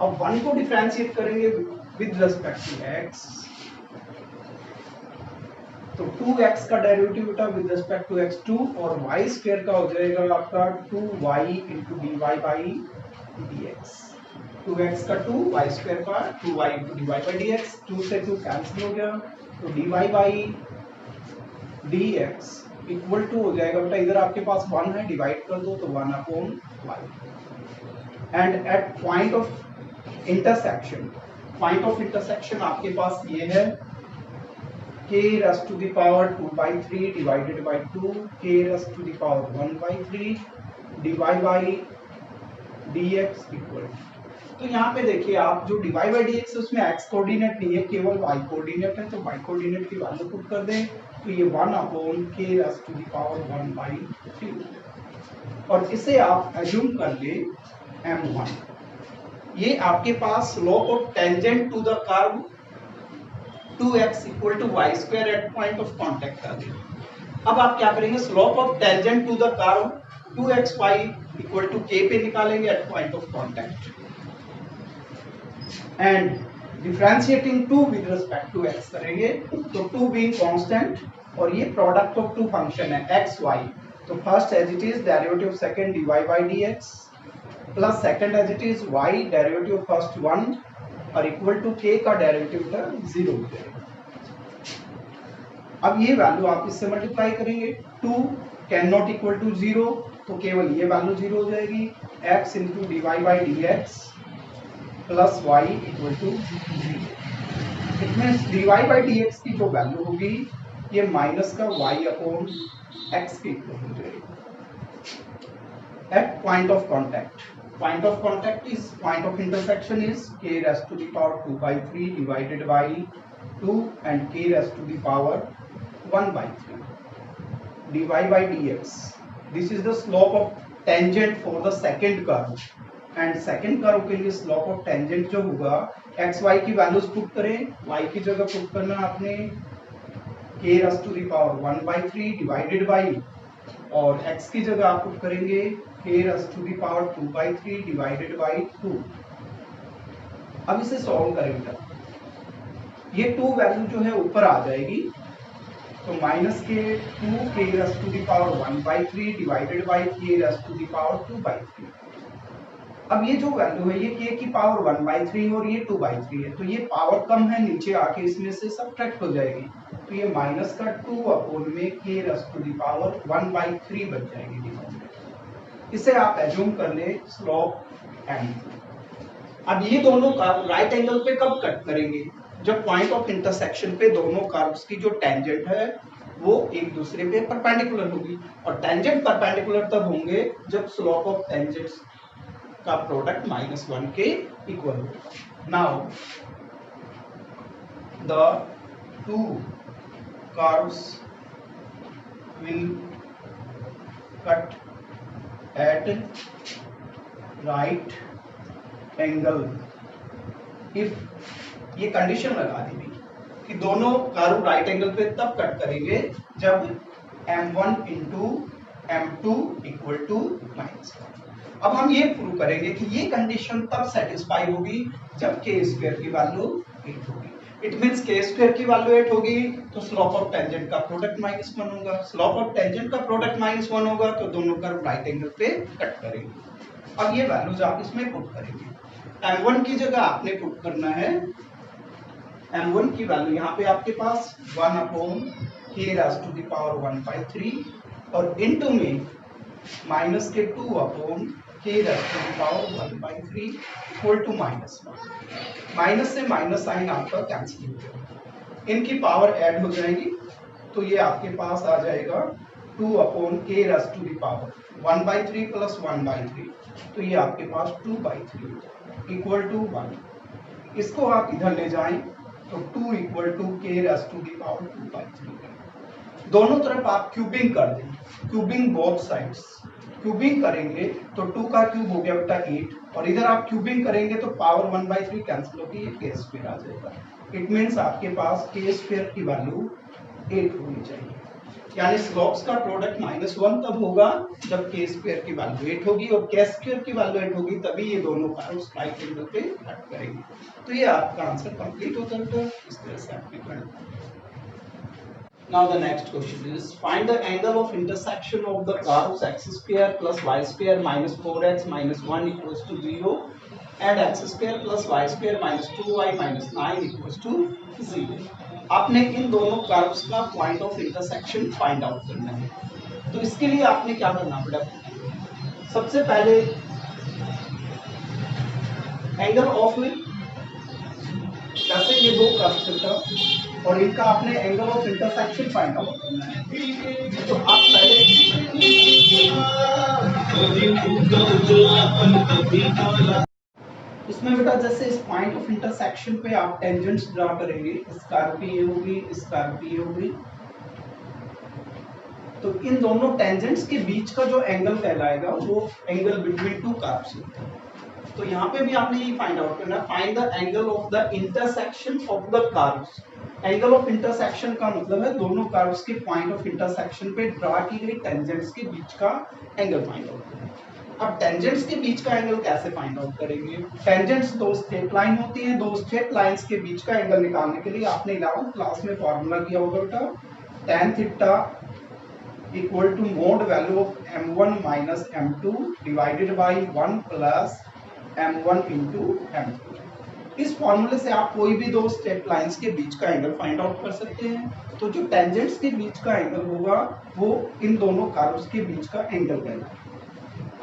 अब 1 को डिफरेंशिएट करेंगे विद रिस्पेक्ट टू x, तो 2x का डेरिवेटिव बेटा विद रिस्पेक्ट टू x2 और y स्क्वायर का हो जाएगा आपका 2y into D Y by D X. 2x का 2, y स्क्वायर का 2y into D Y by D X. 2 से 2 कैंसिल हो गया, तो D Y by D x equal to हो जाएगा बेटा, इधर आपके पास 1 है, डिवाइड कर दो तो 1 upon y। And at point of intersection, point of intersection आपके पास ये है k raised to the power 2 by 3 divided by 2 k raised to the power 1 by 3 dy by dx equal. तो यहाँ पे देखिए आप जो dy by dx है उसमें x कोऑर्डिनेट नहीं है, केवल y कोऑर्डिनेट है, तो y कोऑर्डिनेट की वैल्यू पुट कर दें तो ये 1 upon k raised to the power 1 by 3। और इसे आप एज्यूम कर ले m1। ये आपके पास slope of tangent to the curve 2x equal to y square at point of contact आ गया। अब आप क्या करेंगे, slope of tangent to the curve 2xy equal to k पे निकालेंगे at point of contact and differentiating 2 with respect to x करेंगे, तो 2 बीइंग कांस्टेंट और ये प्रोडक्ट ऑफ टू फंक्शन है x y, तो first as it is derivative second dy by dx plus second as it is y derivative first 1 और इक्वल टू k का डेरिवेटिव का 0 हो जाएगा। अब ये वैल्यू आप इससे मल्टीप्लाई करेंगे, 2 कैन नॉट इक्वल टू 0, तो केवल ये वैल्यू 0 हो जाएगी, x into D Y by D x plus y equal to 0। It means d Y by D x की जो वैल्यू होगी ये माइनस का y अपॉन x के इक्वल हो जाएगी at point of contact. Point of contact is, point of intersection is k raised to the power 2 by 3 divided by 2 and k raised to the power 1 by 3 dy by dx. This is the slope of tangent for the second curve and second curve के लिए slope of tangent जो होगा x y की वैल्यूज पुट करें, y की जगह पुट करना आपने k raised to the power 1 by 3 divided by और x की जगह आप पुट करेंगे k raised to the power 2 by 3 divided by 2। अब इसे सॉल्व करेंगे, ये 2 वैल्यू जो है ऊपर आ जाएगी, तो माइनस के 2 k raised to the power 1 by 3 divided by k raised to the power 2 by 3। अब ये जो वैल्यू है ये k की पावर 1 by 3 और ये 2 by 3 है, तो ये पावर कम है, नीचे आके इसमें से सब्ट्रैक्ट हो जाएगी, तो ये माइनस का 2 अपॉन में k raised to the power 1 by 3 बच जाएगी डिनोमिनेटर। इसे आप एज्यूम कर ले स्लोप m। अब ये दोनों कर्व राइट एंगल पे कब कट करेंगे, जब पॉइंट ऑफ इंटरसेक्शन पे दोनों कर्व्स की जो टेंजेंट है वो एक दूसरे पे परपेंडिकुलर होगी, और टेंजेंट परपेंडिकुलर तब होंगे जब स्लोप ऑफ टेंजेंट्स का प्रोडक्ट -1 के इक्वल होगा। Now the two curves will cut at right angle if, ये कंडीशन लगा दी कि दोनों कर्व राइट एंगल पे तब कट करेंगे जब m1 into m2 equal to -1। अब हम ये प्रूव करेंगे कि ये कंडीशन तब सेटिस्फाई होगी जब k स्क्वायर की वैल्यू 8 होगी। इट मींस k स्क्वायर की वैल्यू 8 होगी तो स्लोप ऑफ टेंजेंट का प्रोडक्ट -1 होगा, स्लोप ऑफ टेंजेंट का प्रोडक्ट -1 होगा तो दोनों कर्व राइट एंगल पे कट करेंगे। अब ये वैल्यूज आप इसमें पुट करेंगे, m1 की जगह आपने पुट करना है, m1 की वैल्यू यहाँ पे आपके पास 1 upon k raised to the power 1 by 3 और इनटू में माइनस के 2 upon k raised to the power 1 by 3 equal to -1। Minus से माइनस साइन आपका कैंसिल हो जाएगा, इनकी पावर ऐड हो जाएगी, तो ये आपके पास आ जाएगा 2 upon k raised to the power 1 by 3 plus 1 by 3, तो ये आपके पास 2 by 3 इक्वल टू 1। इसको आप इधर ले जाएं तो 2 equal to k raised to the power 2 by 3। दोनों तरफ आप क्यूबिंग कर दें, क्यूबिंग बोथ साइड्स, क्यूबिंग करेंगे तो 2 का क्यूब हो गया बेटा 8 और इधर आप क्यूबिंग करेंगे तो पावर 1 by 3 कैंसिल होगी, ये k स्क्वायर आ जाएगा। इट मींस आपके पास k स्क्वायर की वैल्यू 8 होनी चाहिए, यानी स्लोप्स का प्रोडक्ट -1 तब होगा जब k स्क्वायर की वैल्यू 8 होगी और k स्क्वायर की वैल्यू 8 होगी तभी ये दोनों कर्व्स राइट एंगल पे कट करेंगे। तो ये आपका आंसर कंप्लीट होता है, इस तरह से आपने करना। Now the next question is find the angle of intersection of the curves x square plus y square minus 4x minus 1 equals to 0 and x square plus y square minus 2y minus 9 equals to 0. आपने इन दोनों कर्व्स का point of intersection find out करना है। तो इसके लिए आपने क्या करना पड़ेगा, सबसे पहले एंगल ऑफ में जैसे ये दो कर्व्स था और इनका आपने angle of intersection find out करना है। तो आप पहले इसमें बेटा जैसे इस पॉइंट ऑफ इंटरसेक्शन पे आप टेंजेंट्स ड्रा करेंगे, इस कर्व पे ये होगी, इस कर्व पे ये होगी, तो इन दोनों टेंजेंट्स के बीच का जो एंगल कहलाएगा वो एंगल बिटवीन टू कर्व्स होता है। तो यहाँ पे भी आपने ये फाइंड आउट करना है, find the angle of the intersection of the curves. Angle of intersection का मतलब है दोनों कर्व्स के पॉइंट ऑफ इंटरसेक्शन पे ड्रा की गई टेंजेंट्स के बीच का एंगल फाइंड आउट करना। अब टेंजेंट्स के बीच का एंगल कैसे फाइंड आउट करेंगे? टेंजेंट्स दो स्ट्रेट लाइन होती हैं, दो स्ट्रेट लाइंस के बीच का एंगल निकालने के लिए आपने 11th क्लास में फॉर्मूला किया होगा बेटा, tan theta equal to mod value of m1 minus m2 divided by 1 plus m1 into m2। इस फॉर्मूले से आप कोई भी दो स्ट्रेट लाइंस के बीच का एंगल फाइंड आउट कर सकते हैं। तो जो टेंजेंट्स के बीच का एंगल होगा वो इन दोनों कर्व्स के बीच का एंगल कहलाएगा।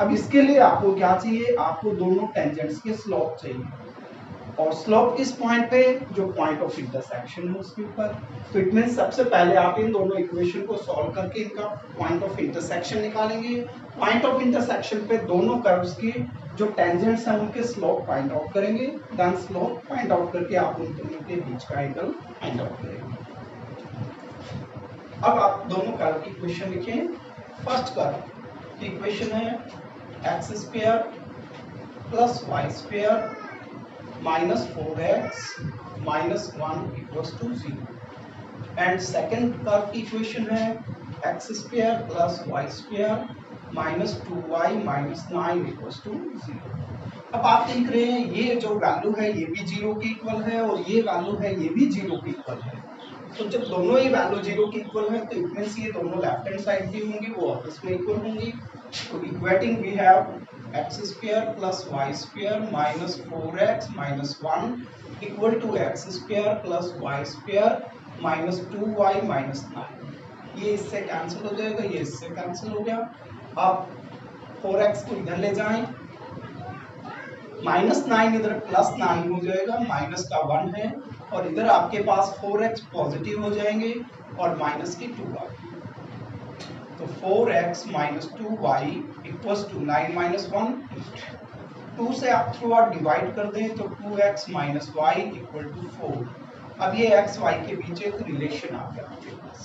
अब इसके लिए आपको क्या चाहिए, आपको दोनों टेंजेंट्स के स्लोप चाहिए, और स्लोप किस पॉइंट पे, जो पॉइंट ऑफ इंटरसेक्शन है उसके ऊपर। तो इट मींस सबसे पहले आप इन दोनों इक्वेशन को सॉल्व करके इनका पॉइंट ऑफ इंटरसेक्शन निकालेंगे। पॉइंट ऑफ इंटरसेक्शन पे दोनों कर्व्स की जो टेंजेंट्स हैं उनके स्लोप फाइंड आउट करेंगे, देन स्लोप फाइंड आउट करके आप उन दोनों के बीच का एंगल फाइंड आउट करेंगे। अब आप दोनों कर्व की इक्वेशन लिखें। फर्स्ट कर्व की इक्वेशन है x square plus y square minus 4x minus 1 equals to 0 and second curve की इक्वेशन है x square plus y square minus 2y minus 9 equals to 0। अब आप देख रहे हैं ये जो वैल्यू है ये भी 0 के इक्वल है और ये वैल्यू है ये भी 0 के इक्वल है। तो जब दोनों ही वैल्यू 0 के इक्वल है तो इट मींस ये दोनों लेफ्ट हैंड साइड भी होंगी वो आपस में इक्वल होंगी। तो equating we have x square plus y square minus 4x minus 1 equal to x square plus y square minus 2y minus 9। ये इससे कैंसिल हो जाएगा, ये इससे कैंसिल हो गया। आप 4x को इधर ले जाएं, माइनस 9 इधर प्लस 9 हो जाएगा, माइनस का 1 है, और इधर आपके पास 4x पॉजिटिव हो जाएंगे और माइनस की 2y। तो 4x minus 2y equals to 9 minus 1, 2 से आप थ्रू आउट डिवाइड कर दें तो 2x minus y equal to 4। अब ये x y के बीच एक रिलेशन आ गया आपके पास।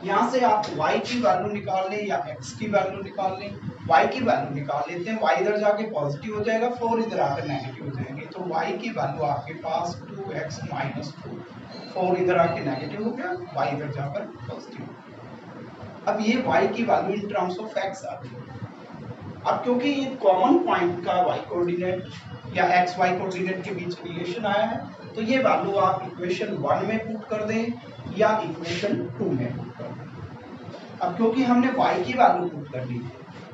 यहाँ से आप y की वैल्यू निकाल लें या x की वैल्यू निकाल लें। y की वैल्यू निकाल लेते हैं, y इधर जाके पॉजिटिव हो जाएगा, 4 इधर आकर नेगेटिव हो जाएंगे। तो y की वैल्यू आपके पास 2x माइनस 2, 4 इधर आके नेगेटिव हो गया, y इधर जाकर पॉजिटिव हो गया। अब ये y की value in terms of x आ गई। अब क्योंकि ये कॉमन पॉइंट का y कोऑर्डिनेट या x y कोऑर्डिनेट के बीच रिलेशन आया है तो ये वैल्यू आप इक्वेशन 1 में पुट कर दें या इक्वेशन 2 में पुट कर दें। अब क्योंकि हमने y की वैल्यू पुट कर दी,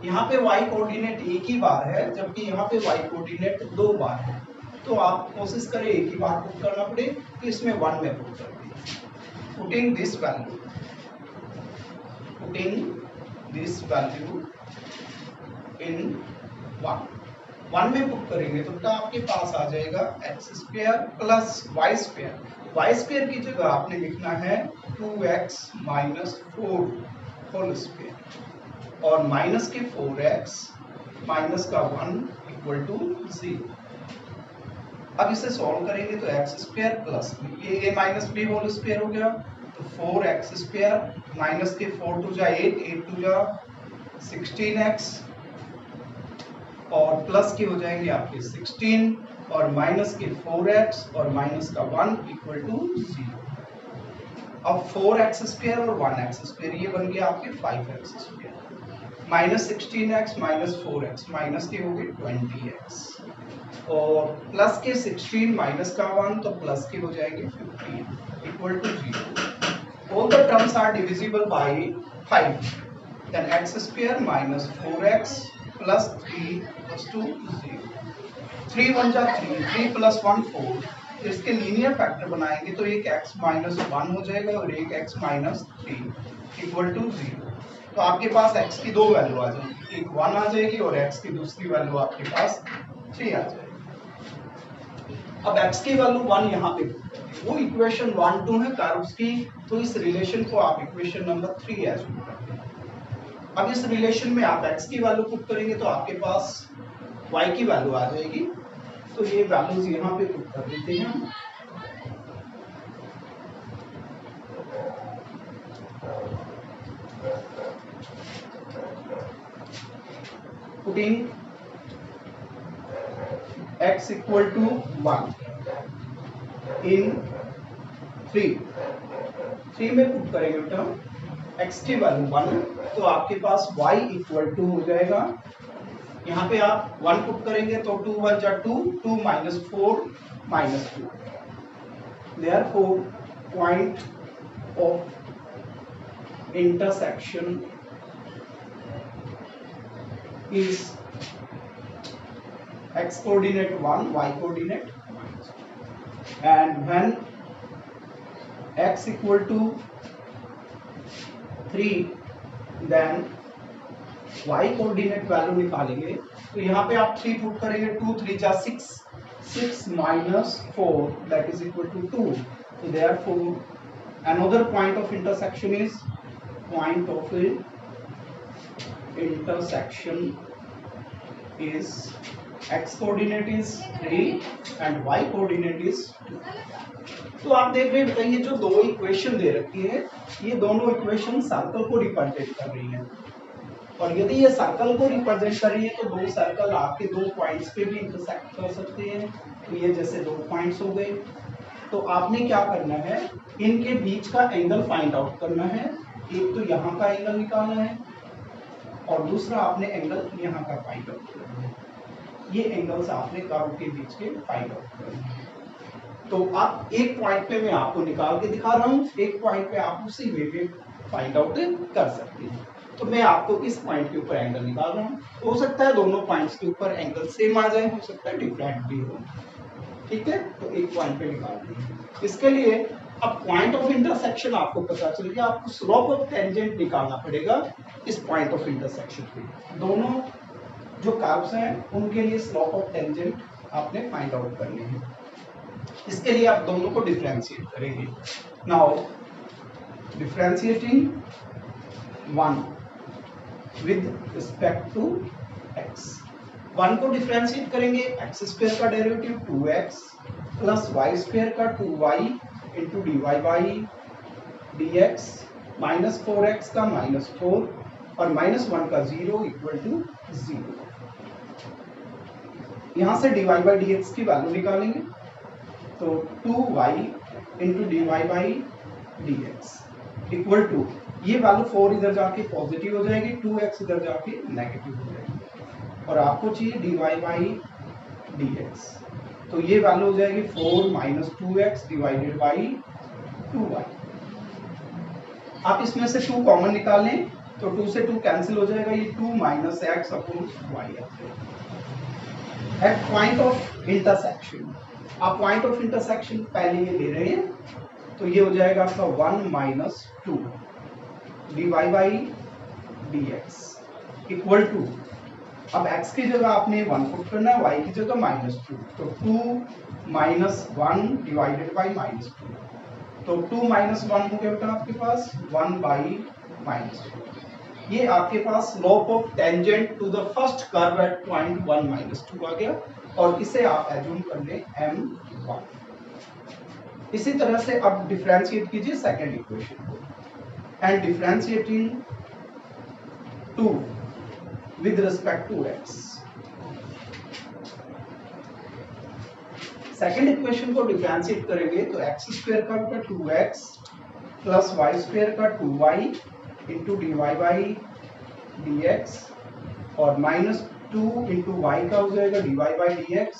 यहाँ पे y कोऑर्डिनेट एक ही बार है जबकि यहाँ पे y कोऑर्डिनेट 2 बार है, तो आप कोशिश करें एक ही बार पुट करना पड़े तो इसमें 1 में पुट कर दें। पुटिंग दिस वैल्यू in 1 में पुट करेंगे तो आपके पास आ जाएगा x square plus y square. Y square की जगह आपने लिखना है 2x माइनस 4 होल स्क्वायर और माइनस के 4x माइनस का 1 इक्वल टू 0। अब इसे सॉल्व करेंगे तो एक्स स्क्वायर प्लस ये a minus b whole square हो गया, तो 4x स्क्वायर माइनस के 4 टू जा 8, 8 टू जा 16x और प्लस के हो जाएंगे आपके 16 और माइनस के 4x और माइनस का 1 इक्वल टू 0। अब 4x स्क्वायर और 1x स्क्वायर ये बन गया आपके 5x square minus 16x minus 4x minus के हो गए 20x और प्लस के 16 माइनस का 1 तो प्लस के हो जाएंगे 15 equal to 0। all the terms are divisible by 5, then x square minus 4x plus 3 equals to 0. 3 1 जा 3, 3 plus 1 4, तो इसके लीनियर फैक्टर बनाएंगे तो एक x माइनस 1 हो जाएगा और एक x माइनस 3 इक्वल टू 0। तो आपके पास x की दो वैल्यू आ जाएगी, एक 1 आ जाएगी और x की दूसरी वैल्यू आपके पास 3 आ जाएगी। अब x की वैल्यू 1 यहाँ पे वो इक्वेशन 1 2 है कर्व्स की, तो इस रिलेशन को आप इक्वेशन नंबर 3 एज्यूम करते हैं। अब इस रिलेशन में आप x की वैल्यू पुट करेंगे तो आपके पास y की वैल्यू आ जाएगी, तो ये वैल्यूज यहाँ पे पुट कर देते हैं। पुटिंग x इक्वल टू 1 इन 3 में पुट करेंगे बेटा x की वैल्यू 1, तो आपके पास y इक्वल टू हो जाएगा, यहाँ पे आप 1 पुट करेंगे तो 2 1 जा 2, 2 minus 4 minus 2, therefore point of intersection is x coordinate 1, y coordinate, and when x equal to 3 then y coordinate value निकालेंगे, तो यहाँ पे आप 3 पुट करेंगे, 2 3 जा 6, 6 minus 4 that is equal to 2, so therefore another point of intersection is point of intersection is x coordinate is 3 and y coordinate is 2। तो आप देख रहे हैं ये जो दो इक्वेशन दे रखी है, ये दोनों इक्वेशन सर्कल को रिप्रेजेंट कर रही हैं, और यदि ये सर्कल को रिप्रेजेंट कर रही है तो दो सर्कल आपके दो पॉइंट्स पे भी इंटरसेक्ट कर सकते हैं। तो ये जैसे दो पॉइंट्स हो गए, तो आपने क्या करना है, इनके बीच का एंगल फाइंड आउट करना है। एक तो यहाँ का एंगल निकालना है और दूसरा आपने एंगल यहाँ का फाइंड आउट करना है। ये एंगल्स आपने कर्व के बीच के फाइंड आउट करना है। तो आप एक पॉइंट पे मैं आपको निकाल के दिखा रहा हूँ, एक पॉइंट पे आप उसी वे में फाइंड आउट कर सकते हैं। तो मैं आपको इस पॉइंट के ऊपर एंगल निकाल रहा हूँ, हो सकता है दोनों पॉइंट्स के ऊपर एंगल सेम आ जाए, हो सकता है डिफरेंट भी हो, ठीक है। तो एक पॉइंट पे निकाल दिए। इसके लिए अब पॉइंट ऑफ इंटरसेक्शन आपको पता चल गया, आपको स्लोप ऑफ टेंजेंट निकालना पड़ेगा इस पॉइंट ऑफ इंटरसेक्शन पे। दोनों जो कर्व्स हैं उनके लिए स्लोप ऑफ टेंजेंट आपने फाइंड आउट करने हैं। इसके लिए आप दोनों को डिफरेंशिएट करेंगे। Now differentiating 1 with respect to x, 1 को डिफरेंशिएट करेंगे, x स्क्वायर का derivative 2x plus y square का 2y into dy by dx minus 4x का माइनस 4 और माइनस 1 का 0 इक्वल टू 0। यहाँ से dy बाई dx की वैल्यू निकालेंगे, तो 2y into dy by dx equal to, ये वैल्यू 4 इधर जाके पॉजिटिव हो जाएगी, 2x इधर जाके नेगेटिव हो जाएगी, और आपको चाहिए dy बाई dx, तो ये वैल्यू हो जाएगी 4 minus 2x divided by 2y। आप इसमें से 2 कॉमन निकाल लें तो 2 से 2 कैंसिल हो जाएगा, ये 2 minus x upon y at point of intersection. आप पॉइंट ऑफ इंटरसेक्शन पहले ये ले रहे हैं, तो ये हो जाएगा आपका 1 minus 2 dy by dx equal to, अब x की जगह आपने 1 पुट करना है, y की जगह -2, तो 2 माइनस 1 डिवाइडेड बाई -2, तो 2 माइनस 1 हो गया बेटा आपके पास 1 बाई -2। ये आपके पास slope of tangent to the first curve at point 1 -2 आ गया, और इसे आप एज्यूम कर लें m1। इसी तरह से अब डिफरेंशिएट कीजिए सेकंड इक्वेशन को, and differentiating 2 with respect to x। Second equation को डिफरेंशिएट करेंगे तो x स्क्वायर का 2x प्लस y स्क्वायर का 2y into dy by dx और माइनस 2 इंटू वाई का हो जाएगा dy बाई dx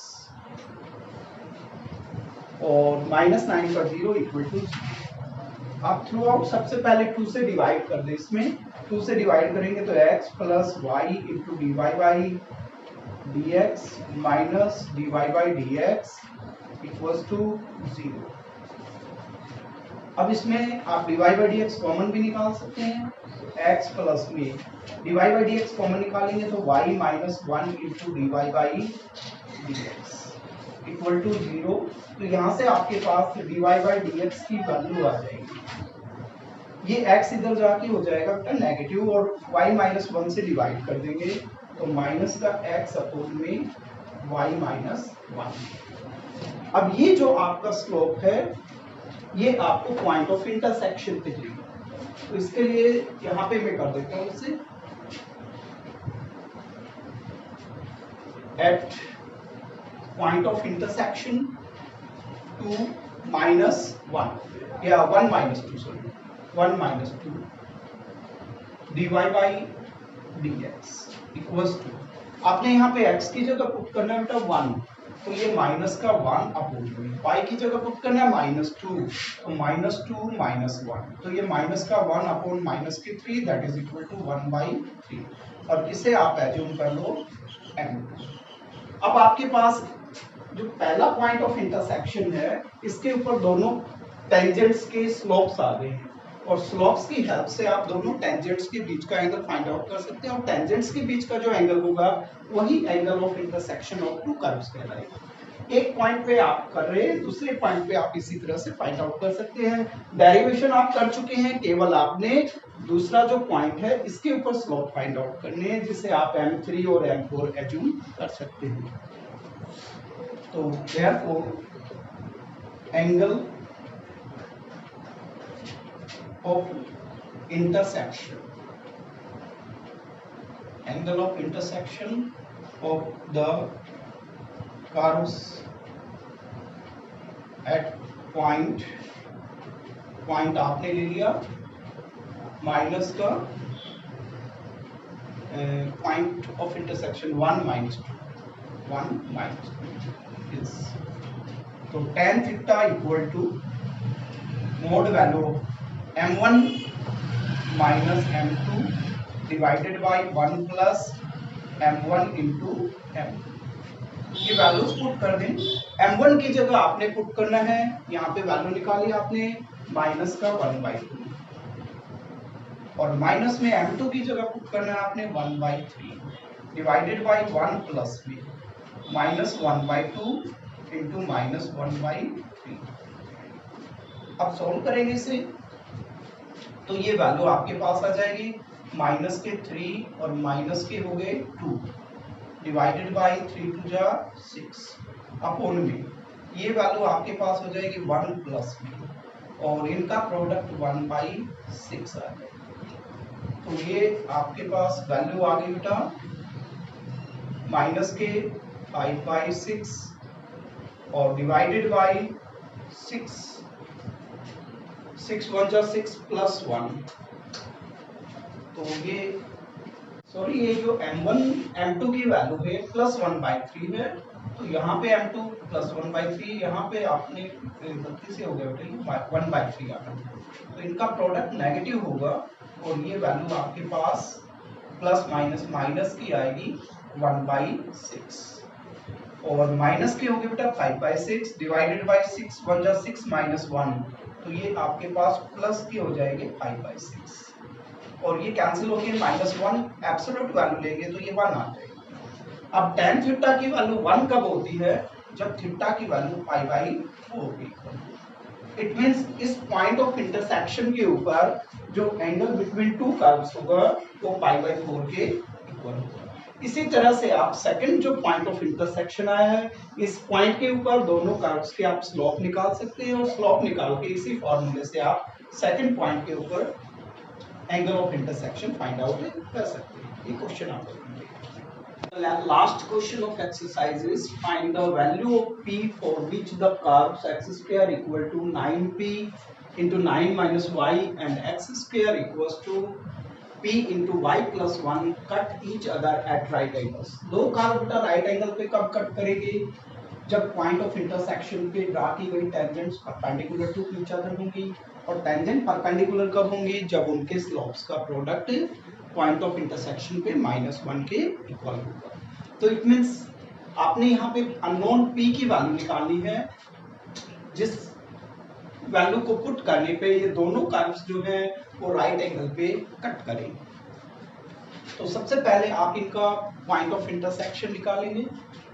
और माइनस 9 का 0 इक्वल टू 0। आप थ्रू आउट सबसे पहले 2 से डिवाइड कर दे, इसमें 2 से डिवाइड करेंगे तो x plus y into D Y by D x minus d Y by D x equals to 0। अब इसमें आप d Y by D x common भी निकाल सकते हैं, x प्लस में d Y by D x common निकालेंगे तो y minus 1 into D Y by D x equal to 0। तो यहाँ से आपके पास dy बाई डी एक्स की वैल्यू आ जाएगी, ये x इधर जाके हो जाएगा नेगेटिव और y माइनस 1 से डिवाइड कर देंगे तो माइनस का x अपोन में y माइनस 1। अब ये जो आपका स्लोप है ये आपको पॉइंट ऑफ इंटरसेक्शन पे देगा, तो इसके लिए यहाँ पे मैं कर देता हूँ इसे at point of intersection 2 minus 1 या 1 minus 2 sorry 1 minus 2 dy by dx equals to, आपने यहाँ पे x की जगह पुट करना है बेटा 1, तो ये माइनस का 1 अपोन में, y की जगह पुट करना है माइनस 2, तो माइनस 2 माइनस 1, तो ये माइनस का 1 अपोन माइनस के 3 that is equal to 1 by 3 और इसे आप एज्यूम कर लो m। अब आपके पास जो पहला पॉइंट ऑफ इंटरसेक्शन है इसके ऊपर दोनों टेंजेंट्स के स्लोप्स आ गए हैं और स्लोप्स की हेल्प से आप दोनों टेंजेंट्स के बीच का एंगल फाइंड आउट कर सकते हैं और टेंजेंट्स के बीच का जो एंगल होगा वही angle of intersection of to curves कहलाएगा। एक पॉइंट पे आप कर रहे हैं, दूसरे पॉइंट पे आप इसी तरह से फाइंड आउट कर सकते हैं। डेरिवेशन आप कर चुके हैं, केवल आपने दूसरा जो पॉइंट है इसके ऊपर स्लोप फाइंड आउट करने हैं जिसे आप m3 और m4 एज्यूम कर सकते हैं। तो therefore angle of intersection of the curves at point आपने ले लिया माइनस का point of intersection 1 minus 2 is तो tan theta equal to mod value m1 minus m2 divided by 1 plus m1 into m2। ये वैल्यूज पुट कर दें, m1 की जगह आपने पुट करना है, यहाँ पे वैल्यू निकाली आपने माइनस का 1/2 और माइनस में m2 की जगह पुट करना है आपने 1/3 डिवाइडेड बाय 1 प्लस में माइनस 1/2 इंटू माइनस 1/3। अब सॉल्व करेंगे इसे तो ये वैल्यू आपके पास आ जाएगी माइनस के 3 और माइनस के हो गए 2 डिवाइडेड बाय 3 2 जा 6 अपोन में ये वैल्यू आपके पास हो जाएगी 1 प्लस में और इनका प्रोडक्ट 1/6 आ जाएगा। तो ये आपके पास वैल्यू आ गई बेटा माइनस के 5/6 और डिवाइडेड बाय 6 6 1 जा 6 प्लस 1। तो ये जो m1 m2 की वैल्यू है प्लस 1/3 है, तो यहाँ पे m2 प्लस 1/3, यहाँ पे आपने गलती से हो गया बेटा 1/3 आ गया, तो इनका प्रोडक्ट नेगेटिव होगा और ये वैल्यू आपके पास प्लस माइनस माइनस की आएगी 1/6 और माइनस की होगी बेटा 5/6 डिवाइडेड बाय 6 1 जा 6 माइनस 1, तो ये आपके पास प्लस की हो जाएंगे 5/6 और ये कैंसिल होके -1 एब्सोल्यूट वैल्यू लेंगे तो ये 1 आ जाएगी। अब tan थीटा की वैल्यू 1 कब होती है? जब थीटा की वैल्यू π/4 की। इट मींस इस पॉइंट ऑफ इंटरसेक्शन के ऊपर जो एंगल बिटवीन टू कर्व्स होगा वो π/4 के इक्वल होगा। इसी तरह से आप सेकंड जो पॉइंट ऑफ इंटरसेक्शन आया है इस पॉइंट के ऊपर दोनों कर्व्स के आप स्लोप निकाल सकते हैं और स्लोप निकाल के इसी फॉर्मूले से आप सेकंड पॉइंट के ऊपर angle of intersection find out कर सकते हैं। ये क्वेश्चन आप करेंगे। Last question of exercise is find the value of p for which the curves x² equal to 9p into 9 minus y and x² equals to p into y plus 1 cut each other at right angles। दो कर्व बेटा राइट एंगल पे कब कट करेंगे? जब पॉइंट ऑफ इंटरसेक्शन पे ड्रा की गई tangents perpendicular to each other होंगी, और टेंजेंट परपेंडिकुलर कब होंगी, जब उनके स्लोप्स का प्रोडक्ट पॉइंट ऑफ इंटरसेक्शन पे -1 के इक्वल होगा। तो इट मींस आपने यहाँ पे अननोन p की वैल्यू निकालनी है, जिस वैल्यू को पुट करने पे ये दोनों कर्व्स जो हैं वो राइट एंगल पे कट करेंगे। तो सबसे पहले आप इनका पॉइंट ऑफ इंटरसेक्शन निकालेंगे।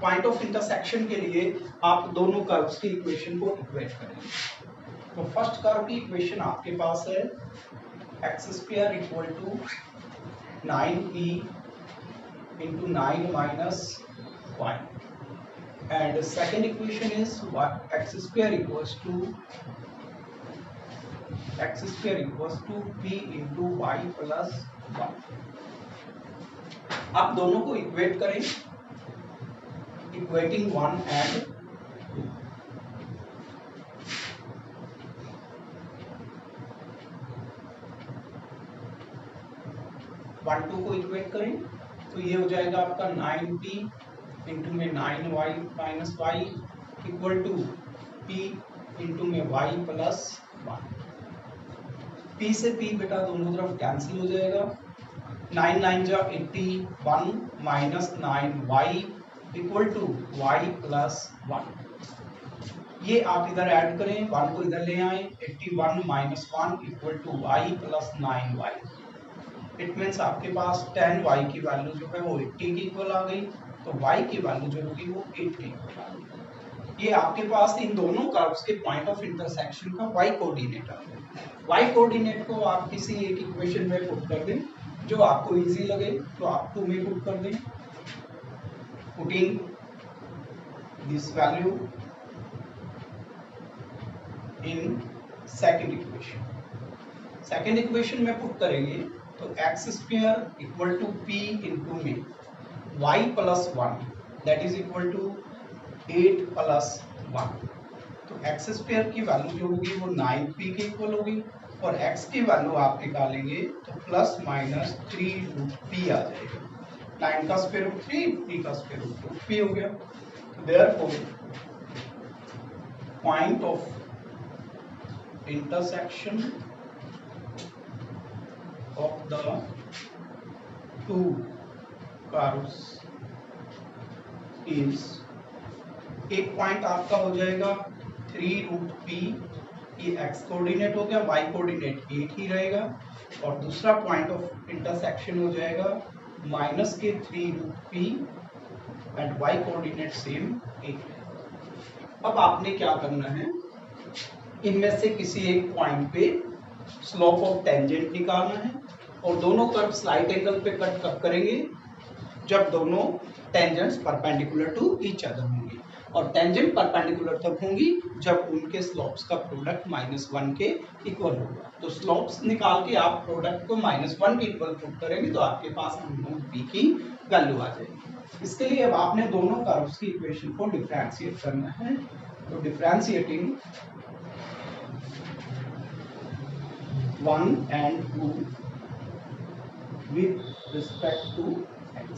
पॉइंट ऑफ इंटरसेक्शन के लिए आप दोनों कर्व्स की इक्वेशन को इक्वेट करेंगे। तो फर्स्ट कर्व की इक्वेशन आपके पास है x² equal to 9p into 9 minus y, and second equation is x² equals to p into y plus 1। आप दोनों को इक्वेट करें, इक्वेटिंग 1 and 2। वन टू को इक्वेट करें तो ये हो जाएगा आपका 9p इंटू में 9y minus y equal to p into में y प्लस 1। p से p बेटा दोनों तरफ कैंसिल हो जाएगा। 9 9 जा 81 minus 9y equal to y plus 1। ये आप इधर ऐड करें, 1 को इधर ले आए, 81 minus 1 equal to y plus 9y। It means आपके पास 10y की वैल्यू जो है वो 80 की इक्वल आ गई, तो y की वैल्यू जो होगी वो 8 की इक्वल आ गई। ये आपके पास इन दोनों कर्व्स के पॉइंट ऑफ इंटरसेक्शन का y कोऑर्डिनेट आ गया। y कोऑर्डिनेट को आप किसी एक इक्वेशन में पुट कर दें, जो आपको इजी लगे तो आप 2 में पुट कर दें। Putting this value in second equation. Second equation में पुट करेंगे तो x² equal to p into में y plus 1 that is equal to 8 plus 1। तो x² की वैल्यू जो होगी वो 9p के इक्वल होगी, और x की वैल्यू आप निकालेंगे तो प्लस माइनस 3√p आ जाएगा। 9 का स्क्वायर रूट 3, p का स्क्वायर रूट 2p हो गया। Therefore point of intersection of the two curves is, एक पॉइंट आपका हो जाएगा 3√p, ये x कोऑर्डिनेट हो गया, y कोऑर्डिनेट 8 ही रहेगा, और दूसरा पॉइंट ऑफ इंटरसेक्शन हो जाएगा माइनस के 3√p and y coordinate same 8। अब आपने क्या करना है, इनमें से किसी एक पॉइंट पे स्लोप ऑफ टेंजेंट निकालना है, और दोनों कर्व राइट एंगल पे कट कब करेंगे, जब दोनों tangents perpendicular to each other होंगी, और टेंजेंट परपेंडिकुलर तब होंगी जब उनके स्लोप्स का प्रोडक्ट -1 के इक्वल होगा। तो स्लोप्स निकाल के आप प्रोडक्ट को -1 के इक्वल पुट करेंगे तो आपके पास अननोन p की वैल्यू आ जाएगी। इसके लिए अब आपने दोनों कर्व्स की इक्वेशन को डिफरेंशिएट करना है। तो differentiating 1 and 2 with respect to x।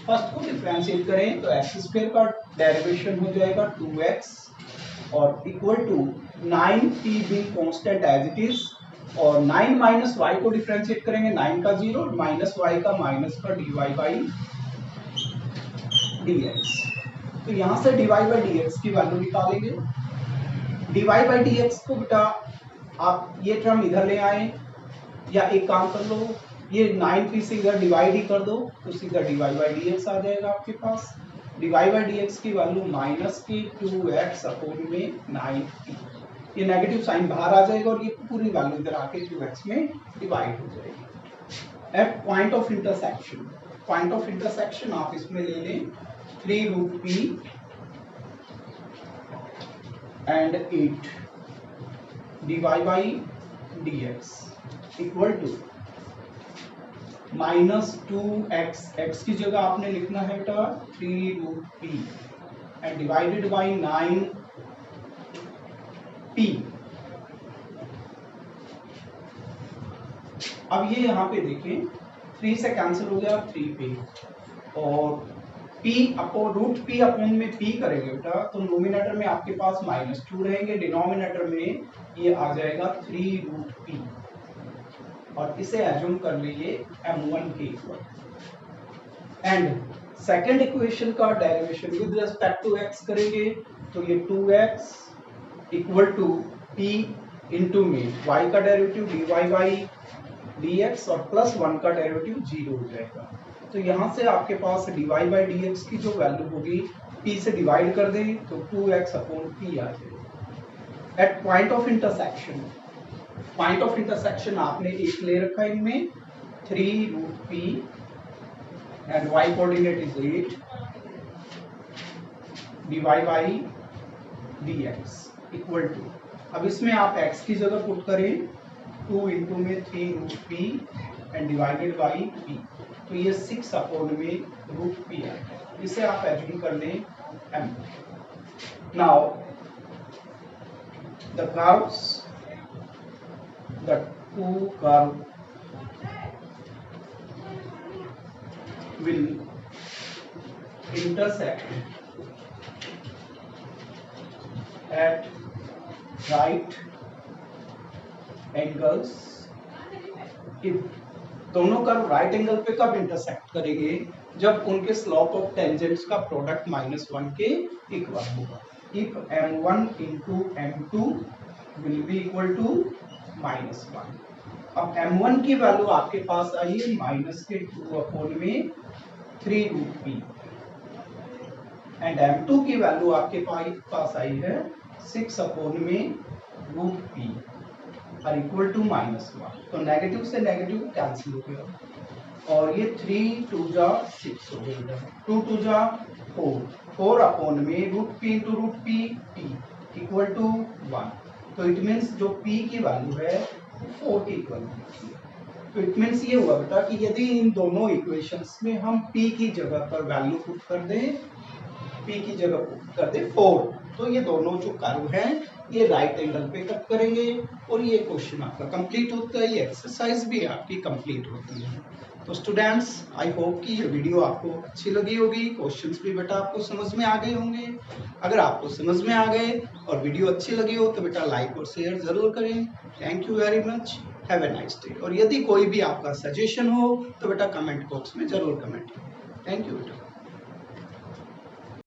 First को डिफरेंशिएट करें तो x² का डेरिवेशन हो जाएगा 2x और equal to 9p be constant as it is, और 9 माइनस y को डिफरेंशिएट करेंगे, 9 का 0 माइनस y का माइनस का dy बाई dx। तो यहां से dy बाई dx की वैल्यू निकालेंगे। dy बाई dx को बेटा आप ये टर्म इधर ले आए, या एक काम कर लो, ये 9p से इधर डिवाइड ही कर दो तो सीधा dy बाई dx आ जाएगा आपके पास। dy बाई dx की वैल्यू माइनस की 2x अपॉन में 9p, ये नेगेटिव साइन बाहर आ जाएगा और ये पूरी वैल्यू इधर आके 2x में डिवाइड हो जाएगी। At point of intersection, point of intersection आप इसमें ले लें 3√p and 8 dy by dx equal to -2x, x की जगह आपने लिखना है बेटा 3√p and divided by 9p। अब ये यहाँ पे देखें 3 से कैंसिल हो गया 3 पे, और p upon root p upon में p करेंगे बेटा तो नोमिनेटर में आपके पास -2 रहेंगे, डिनोमिनेटर में ये आ जाएगा 3 रूट p और इसे एज्यूम कर लीजिए m1 के इक्वल। एंड सेकंड इक्वेशन का derivation with respect to x करेंगे तो ये 2x equal to p into में y का डेरिवेटिव dy बाई dx और प्लस 1 का डेरिवेटिव 0 हो जाएगा। तो यहाँ से आपके पास dy बाई dx की जो वैल्यू होगी p से डिवाइड कर दें तो 2x अपॉन p आ जाएगा। At point of intersection, point of intersection आपने एक ले रखा है इनमें 3 root p and y coordinate is 8 dy by dx equal to, अब इसमें आप x की जगह पुट करें 2 इंटू में 3 root p and divided by p तो ये 6 अपॉन में रूट p है। इसे आप एज्यूम कर लें m। Now the curves, the two curve will intersect at right angles if दोनों कर्व राइट एंगल पे कब इंटरसेक्ट करेंगे, जब उनके स्लोप ऑफ टेंजेंट्स का प्रोडक्ट -1 के इक्वल होगा। If m1 into m2 will be equal to -1। अब m1 की वैल्यू आपके पास आई है -2 अपॉन में 3 रूट p एंड m2 की वैल्यू आपके पास आई है 6 अपॉन में रूट p और इक्वल टू -1। तो नेगेटिव से नेगेटिव कैंसिल हो गया और ये 3 2 जा 6 हो गया, 2 2 जा 4 अपॉन में root p into root p equal to 1। तो इट मीन्स जो p की वैल्यू है 4 के इक्वल है। तो इट मीन्स ये हुआ बेटा कि यदि इन दोनों इक्वेशंस में हम p की जगह पर वैल्यू पुट कर दें, p की जगह पुट कर दें 4 तो ये दोनों जो कर्व हैं ये राइट एंगल पे कट करेंगे और ये क्वेश्चन आपका कंप्लीट होता है, ये एक्सरसाइज भी आपकी कंप्लीट होती है। तो स्टूडेंट्स आई होप कि ये वीडियो आपको अच्छी लगी होगी, क्वेश्चंस भी बेटा आपको समझ में आ गए होंगे। अगर आपको समझ में आ गए और वीडियो अच्छी लगी हो तो बेटा लाइक और शेयर जरूर करें। Thank you very much, have a nice day. और यदि कोई भी आपका सजेशन हो तो बेटा कमेंट बॉक्स में जरूर कमेंट करें। थैंक यू बेटा।